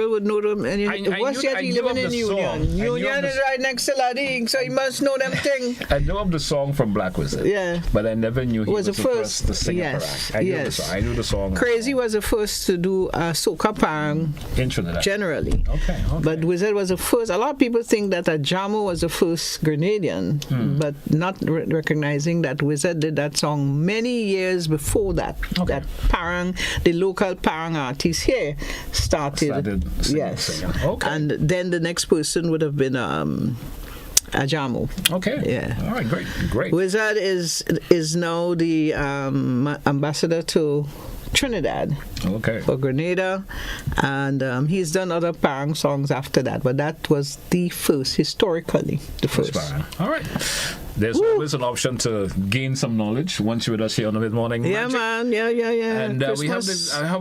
would know them. And what's yet he living in Union? Union is right next to Ladig, so he must know them thing. I know of the song from Black Wizard. Yeah. But I never knew he was the first to sing yes, a parang. I knew the song. Crazy was the first to do a soca parang in Trinidad. Generally. Okay. But Wizard was the first. A lot of people think that a Jamo was the first Grenadian, but not recognizing that Wizard did that song many years before that. Okay. That parang, the local parang artist here started yes. Okay. And then the next person would have been a Jamo. Okay. Yeah. All right. Great. Wizard is now the ambassador to Trinidad. Okay. For Grenada, and he's done other parang songs after that, but that was the first, historically, the first. All right. There's always an option to gain some knowledge once you're with us here on the Mid-Morning Yeah, Magic. man. Yeah. And we have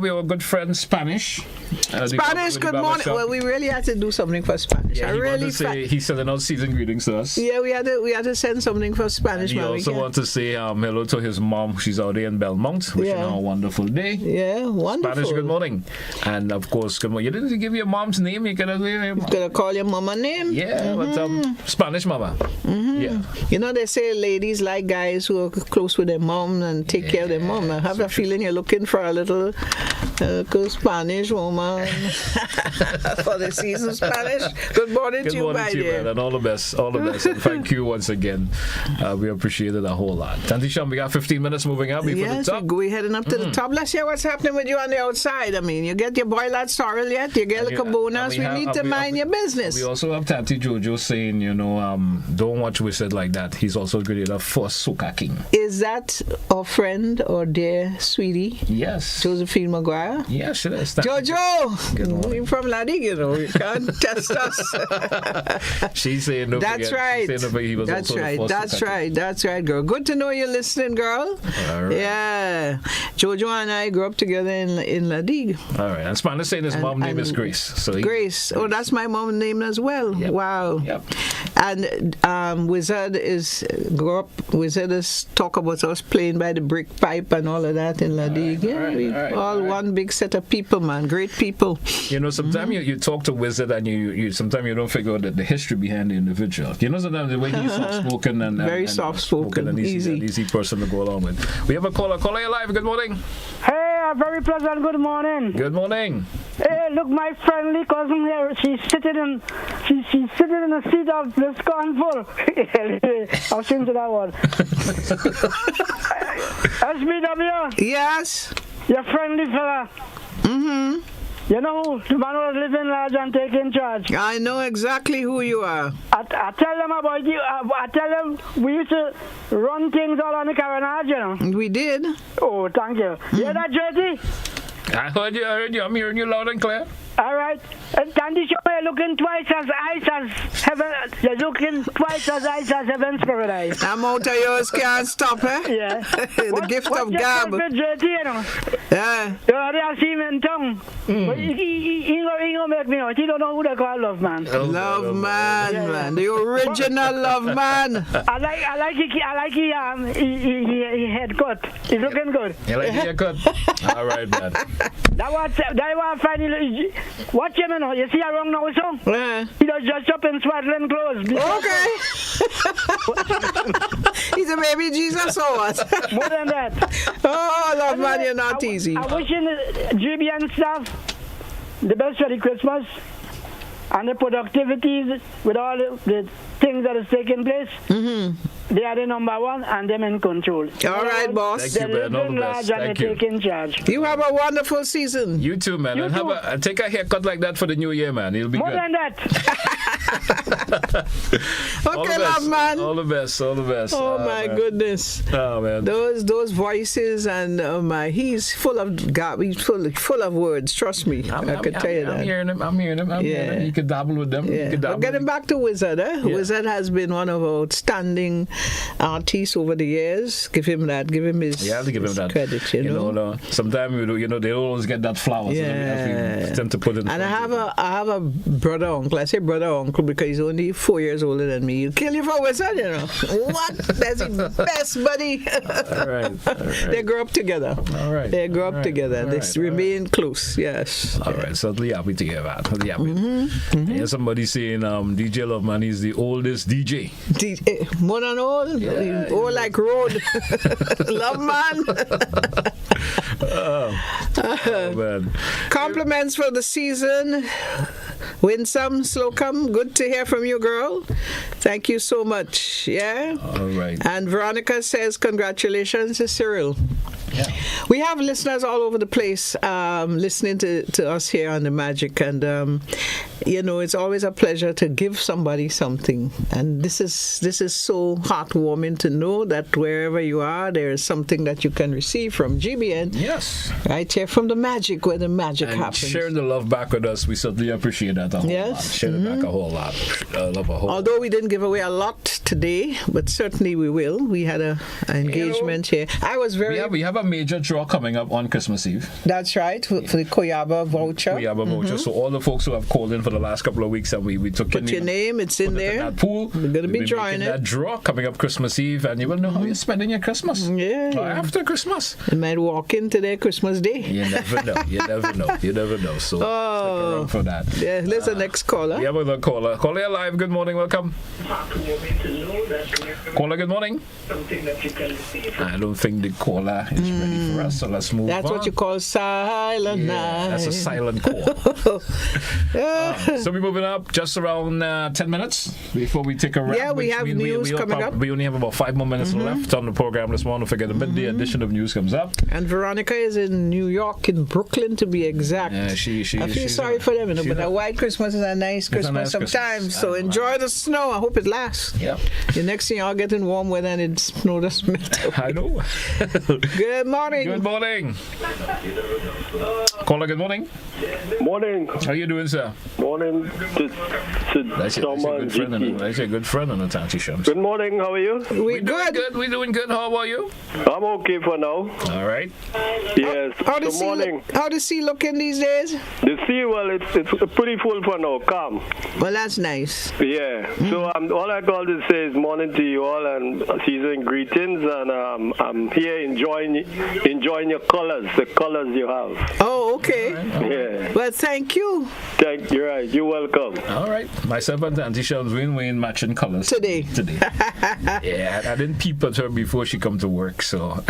our good friend Spanish. Spanish, good morning. Well, we really had to do something for Spanish. Yeah, he's sending out season greetings to us. Yeah, we had to send something for Spanish. And he also want to say hello to his mom. She's out there in Belmont. Wishing her a wonderful day. Yeah, wonderful. Spanish, good morning. And of course, good morning. You didn't give your mom's name. You could have call your mama name. Yeah, but Spanish mama. Yeah. You know, they say ladies like guys who are close with their mom and take care of their mom. I have a feeling you're looking for a little Spanish woman for the season. Spanish. Good morning to you, my dear. Man, and all the best. And thank you once again. We appreciate it a whole lot. Tanti Sham, we got 15 minutes moving up before the top. We're heading up to the top. Let's hear what's happening with you on the outside. I mean, you get your boy lad Sorrel yet? You get a bonus. We need to mind your business. We also have Tati Jojo saying, don't watch Wizard like that. He's also good enough for Soca King. Is that our friend or dear sweetie? Yes. Josephine Maguire? Yes, it is. Jojo! We're from Ladig, you can't test us. She's saying no. That's right. That's right, girl. Good to know you're listening, girl. All right. Yeah. Jojo and I grew up together in Ladig. All right. And Spanish saying his mom's name is Grace. So Grace. Oh, that's my mom's name as well. Yep. Wow. Yep. And Wizard is talk about us playing by the brick pipe and all of that in Ladig. All one big set of people, man. Great people. Sometimes you talk to Wizard and you sometimes you don't figure out the history behind the individual. Sometimes the way he's soft-spoken and very soft-spoken and easy person to go along with. We have a caller. Caller, you live. Good morning. Hey, a very pleasant good morning. Good morning. Hey, look, my friendly cousin here. She's sitting in the seat of the scornful. I'll sing to that one. SBW. Yes. Your friendly fella. You know, the man was living large and taking charge. I know exactly who you are. I tell them about you. I tell them we used to run things all on the Carenage, you know. We did. Oh, thank you. You hear that, JT? I heard you. I'm hearing you loud and clear. All right. Tandy Shirma, you're looking twice as ice as heaven. You're looking twice as ice as heaven's paradise. I'm out of yours, can't stop, eh? Yeah. The gift of gab. JT, you know? Yeah. You already see him in tongue. But he gonna make me out. He don't know who they call Love Man. Love Man, man. The original Love Man. I like he head cut. He's looking good. You like the haircut? All right, man. That was finally. Watch him, you know. You see how wrong now, so? Yeah. He does just up in swaddling clothes. Okay. He's a baby Jesus or what? More than that. Oh, Love Man, you're not easy. I wish the GBN staff the best for the Christmas and the productivities with all the things that is taking place. They are the number one and them in control. All right, boss. Thank you, man. All the best. Thank you. Taking charge. You have a wonderful season. You too, man. And take a haircut like that for the new year, man. It'll be More good. than that. Okay, Love Man. All the best. All the best. Oh, my goodness. Oh, man. Those voices and he's full of gab. He's full of words. Trust me. I can tell you that. I'm hearing him. You could dabble with them. Yeah. But getting back to Wizard, Wizard has been one of our outstanding artists over the years. Give him that. Give him his, to give him that credit. You know. Sometimes they always get that flower. Yeah. So tend to put it. And I have a brother uncle. I say brother uncle because he's only 4 years older than me. He'll kill you for Wizard, you know. What? That's the best buddy. All right. They grow up together. All right. They grow up together. They remain close. Yes. All right. Certainly happy to hear that. Here's somebody saying DJ Love Man is the oldest DJ. More than old. Yeah. Old like road. Love Man. Oh, man. Compliments for the season. Winsome, Slocum, good to hear from you, girl. Thank you so much. Yeah. All right. And Veronica says congratulations to Cyril. Yeah. We have listeners all over the place listening to us here on The Magic, and it's always a pleasure to give somebody something. And this is so heartwarming to know that wherever you are, there is something that you can receive from GBN. Yes. Right here from The Magic, where the magic happens. Sharing the love back with us, we certainly appreciate that a whole lot. Share it back a whole lot. Love a whole lot. Although we didn't give away a lot today, but certainly we will. We had an engagement here. I was very... We have a major draw coming up on Christmas Eve. That's right, for the Koyaba voucher. Voucher. So all the folks who have called in for the last couple of weeks, and we took your name, it's in there. That pool. We're going to be drawing it. That draw coming up Christmas Eve, and you will know how you're spending your Christmas. Yeah. Or after Christmas. You might walk into their Christmas Day. You never know. You never know. So stick around for that. Yeah, let's the next caller. We have another caller. Caller, you're live. Good morning. Welcome. Caller, good morning. I don't think the caller is ready for us, so let's move on. That's what you call silent night. That's a silent call. So we're moving up just around 10 minutes before we take a wrap. Yeah, we have news coming up. We only have about 5 more minutes left on the program this morning. Forget the midday edition of news comes up. And Veronica is in New York, in Brooklyn to be exact. Yeah, I feel sorry for them, but a white Christmas is a nice Christmas sometimes. So enjoy the snow. I hope it lasts. Yep. The next thing y'all getting warm weather and it snow doesn't melt. I know. Good morning. Good morning. Caller, good morning. Morning. How you doing, sir? Morning to that's your good friend on the Taxi Shums. Good morning. How are you? We're good. We're doing good. How about you? I'm okay for now. All right. Yes. How the sea looking these days? The sea, well, it's pretty full for now. Calm. Well, that's nice. Yeah. So all I call to say is morning to you all and season greetings, and I'm here enjoying your colors, the colors you have. Oh, okay. Yeah. Well, thank you. Thank you. Right. You're welcome. All right. Myself and Auntie Shums wearing matching colors today. Yeah, I didn't peep at her before she come to work, so.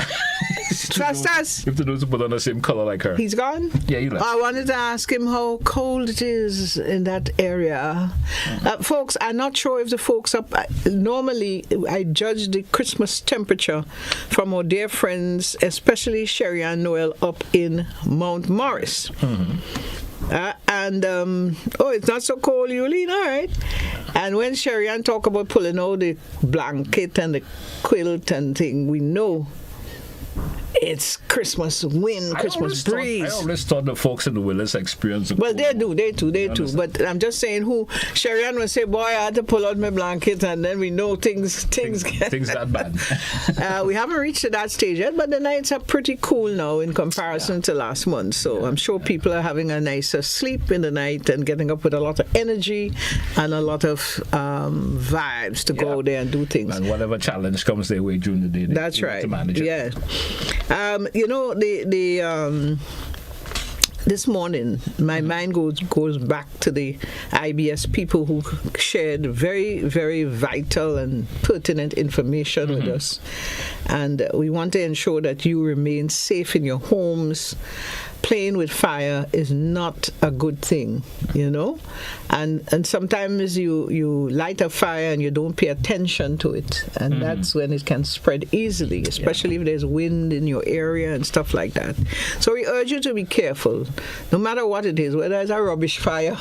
Trust us. You have to know to put on the same color like her. He's gone? Yeah, he left. I wanted to ask him how cold it is in that area. Folks, I'm not sure if the folks up... normally, I judge the Christmas temperature from our dear friends, especially Sherry and Noel up in Mount Morris. It's not so cold, Yulene, all right. And when Sherry-Ann talk about pulling out the blanket and the quilt and thing, we know it's Christmas wind, Christmas breeze. I always thought the folks in the Willis experience. Well, they too. But I'm just saying, Sherry-Ann will say, "Boy, I had to pull out my blanket," and then we know things that bad. We haven't reached to that stage yet, but the nights are pretty cool now in comparison to last month. So I'm sure people are having a nicer sleep in the night and getting up with a lot of energy and a lot of vibes to go out there and do things. And whatever challenge comes their way during the day, that's right. To manage it. Yeah. This morning, my mind goes back to the IBS people who shared very, very vital and pertinent information with us. And we want to ensure that you remain safe in your homes. Playing with fire is not a good thing, and sometimes you light a fire and you don't pay attention to it, and that's when it can spread easily, especially if there's wind in your area and stuff like that. So we urge you to be careful, no matter what it is, whether it's a rubbish fire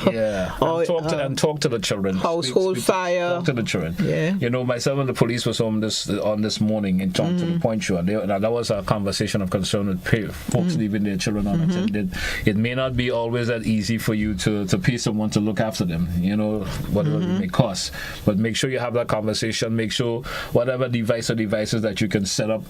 or talk to the children. Household fire. Talk to the children. Yeah. Myself and the police was on this morning and talked to the point show, and that was a conversation of concern with folks leaving their children on. It may not be always that easy for you to pay someone to look after them, whatever it may cost. But make sure you have that conversation. Make sure whatever device or devices that you can set up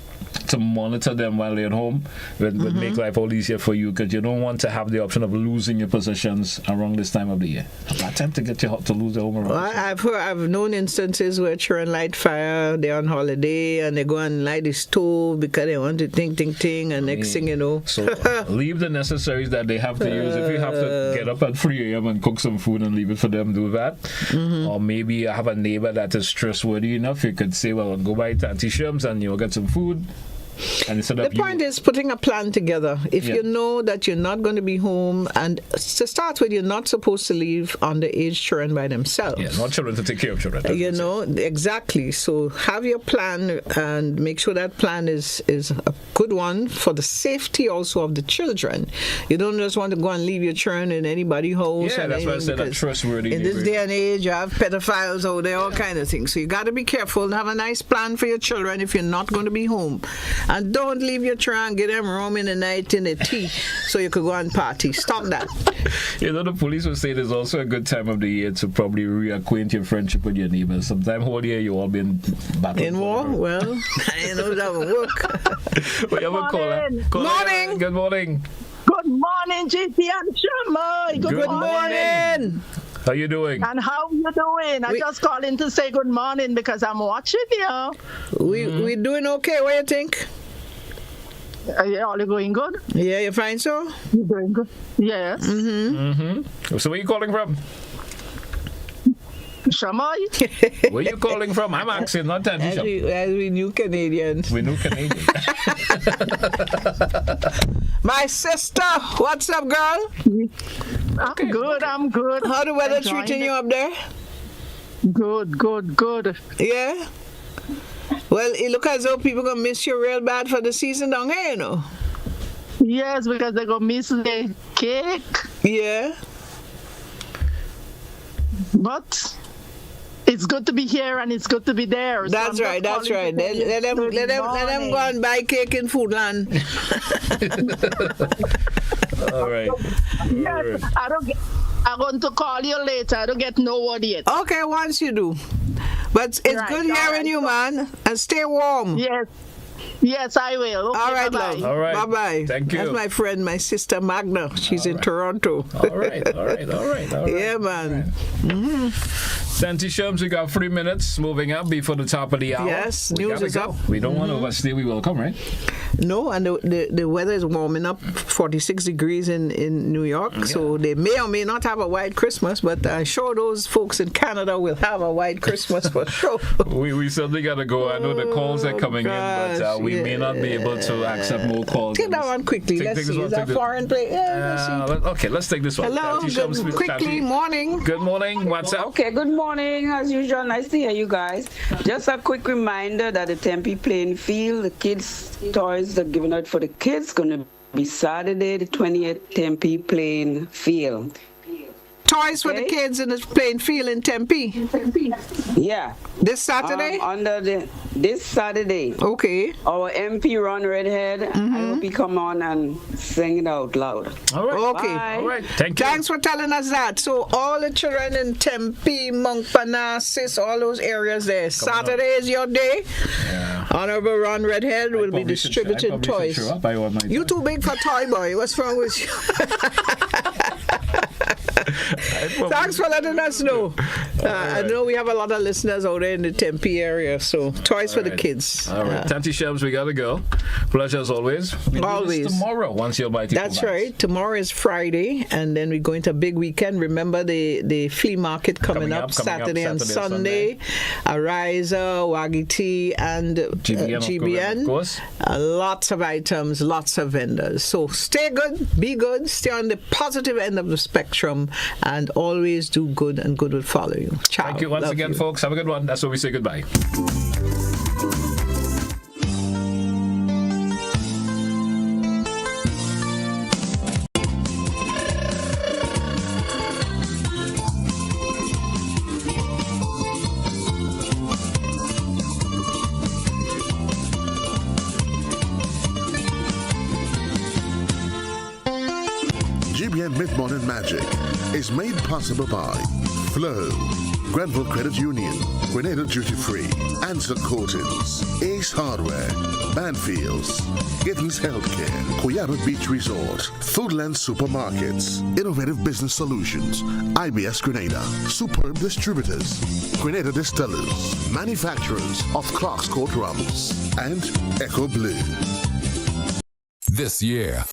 to monitor them while they're at home would make life all easier for you, because you don't want to have the option of losing your possessions around this time of the year. I tend to get you to lose their home around. Well, I've known instances where children light fire, they're on holiday, and they go and light the stove because they want to ting, and next thing you know. So leave the necessaries that they have to use. If you have to get up at 3 a.m. and cook some food and leave it for them, do that. Or maybe I have a neighbor that is trustworthy enough, you could say, well, go by to Auntie Shirma's and you'll get some food. And the point is putting a plan together. If you know that you're not going to be home, and to start with, you're not supposed to leave underage children by themselves. Yeah, not children to take care of children. Exactly. So have your plan and make sure that plan is a good one for the safety also of the children. You don't just want to go and leave your children in anybody's house. Yeah, that's why I said that trustworthy. In this day and age, you have pedophiles out there, all kind of things. So you got to be careful and have a nice plan for your children if you're not going to be home. And don't leave your children and get them room in the night in the tea so you could go and party. Stop that. The police will say there's also a good time of the year to probably reacquaint your friendship with your neighbors. Sometime whole year you all been battling. In war? Well, that will work. We have a caller. Morning. Good morning. Good morning, GT and Shirma. Good morning. How you doing? And how you doing? I just called in to say good morning because I'm watching you. We doing okay. What do you think? Are you all going good? Yeah, you find so? You're doing good. Yes. So where you calling from? Shirma. Where you calling from? I'm asking, not that. As we new Canadians. We new Canadians. My sister, what's up, girl? I'm good. How the weather treating you up there? Good. Yeah? Well, it look as though people gonna miss you real bad for the season down here, Yes, because they're gonna miss the cake. Yeah. But it's good to be here and it's good to be there. That's right. Let them go and buy cake in Foodland. All right. Yes, I'm going to call you later. I don't get no word yet. Okay, once you do. But it's good hearing you, man. And stay warm. Yes, I will. Okay, all right, bye-bye. love. All right. Bye-bye. Thank you. That's my friend, my sister Magna. She's in Toronto. All right. Yeah, man. Auntie Shirma, we got 3 minutes moving up before the top of the hour. Yes, news is up. We don't want to overstay. We will come, right? No, and the weather is warming up, 46 degrees in New York, so they may or may not have a white Christmas, but I'm sure those folks in Canada will have a white Christmas for sure. We certainly got to go. I know the calls are coming in, but we may not be able to accept more calls. Take that one quickly. Let's see. Is that foreign play? Okay, let's take this one. Hello, quickly, morning. Good morning. What's up? Okay, good morning. As usual, nice to hear you guys. Just a quick reminder that the Tempe playing field, the kids' toys are given out for the kids, going to be Saturday the 20th, Tempe playing field. Toys for the kids in the playing field in Tempe. Yeah. This Saturday? This Saturday. Okay. Our MP Ron Redhead. I hope he come on and sing it out loud. All right. Okay. Bye. All right. Thank you. Thanks for telling us that. So all the children in Tempe, Montparnasse, all those areas there. Saturday is your day. Yeah. Honorable Ron Redhead will be distributing toys. You too big for toy boy. What's wrong with you? Thanks for letting us know. I know we have a lot of listeners out there in the Tempe area, so toys for the kids. All right, Tanti Shams, we gotta go. Pleasure as always. We'll always. do this tomorrow, once you're mighty. That's right. Tomorrow is Friday, and then we're going to a big weekend. Remember the flea market coming up Saturday and Sunday. Ariza, Wagiti, and GBN. Of course. Lots of items, lots of vendors. So stay good, be good, stay on the positive end of the spectrum, and always do good, and good will follow you. Ciao. Thank you once again, folks. Have a good one. That's where we say goodbye. GBN Mid-Morning Magic is made possible by Flow, Grenville Credit Union, Grenada Duty Free, Answer Coatings, Ace Hardware, Banfields, Gittins Healthcare, Koyama Beach Resort, Foodland Supermarkets, Innovative Business Solutions, IBS Grenada, Superb Distributors, Grenada Distillers, Manufacturers of Clark's Court Rums, and Echo Blue. This year,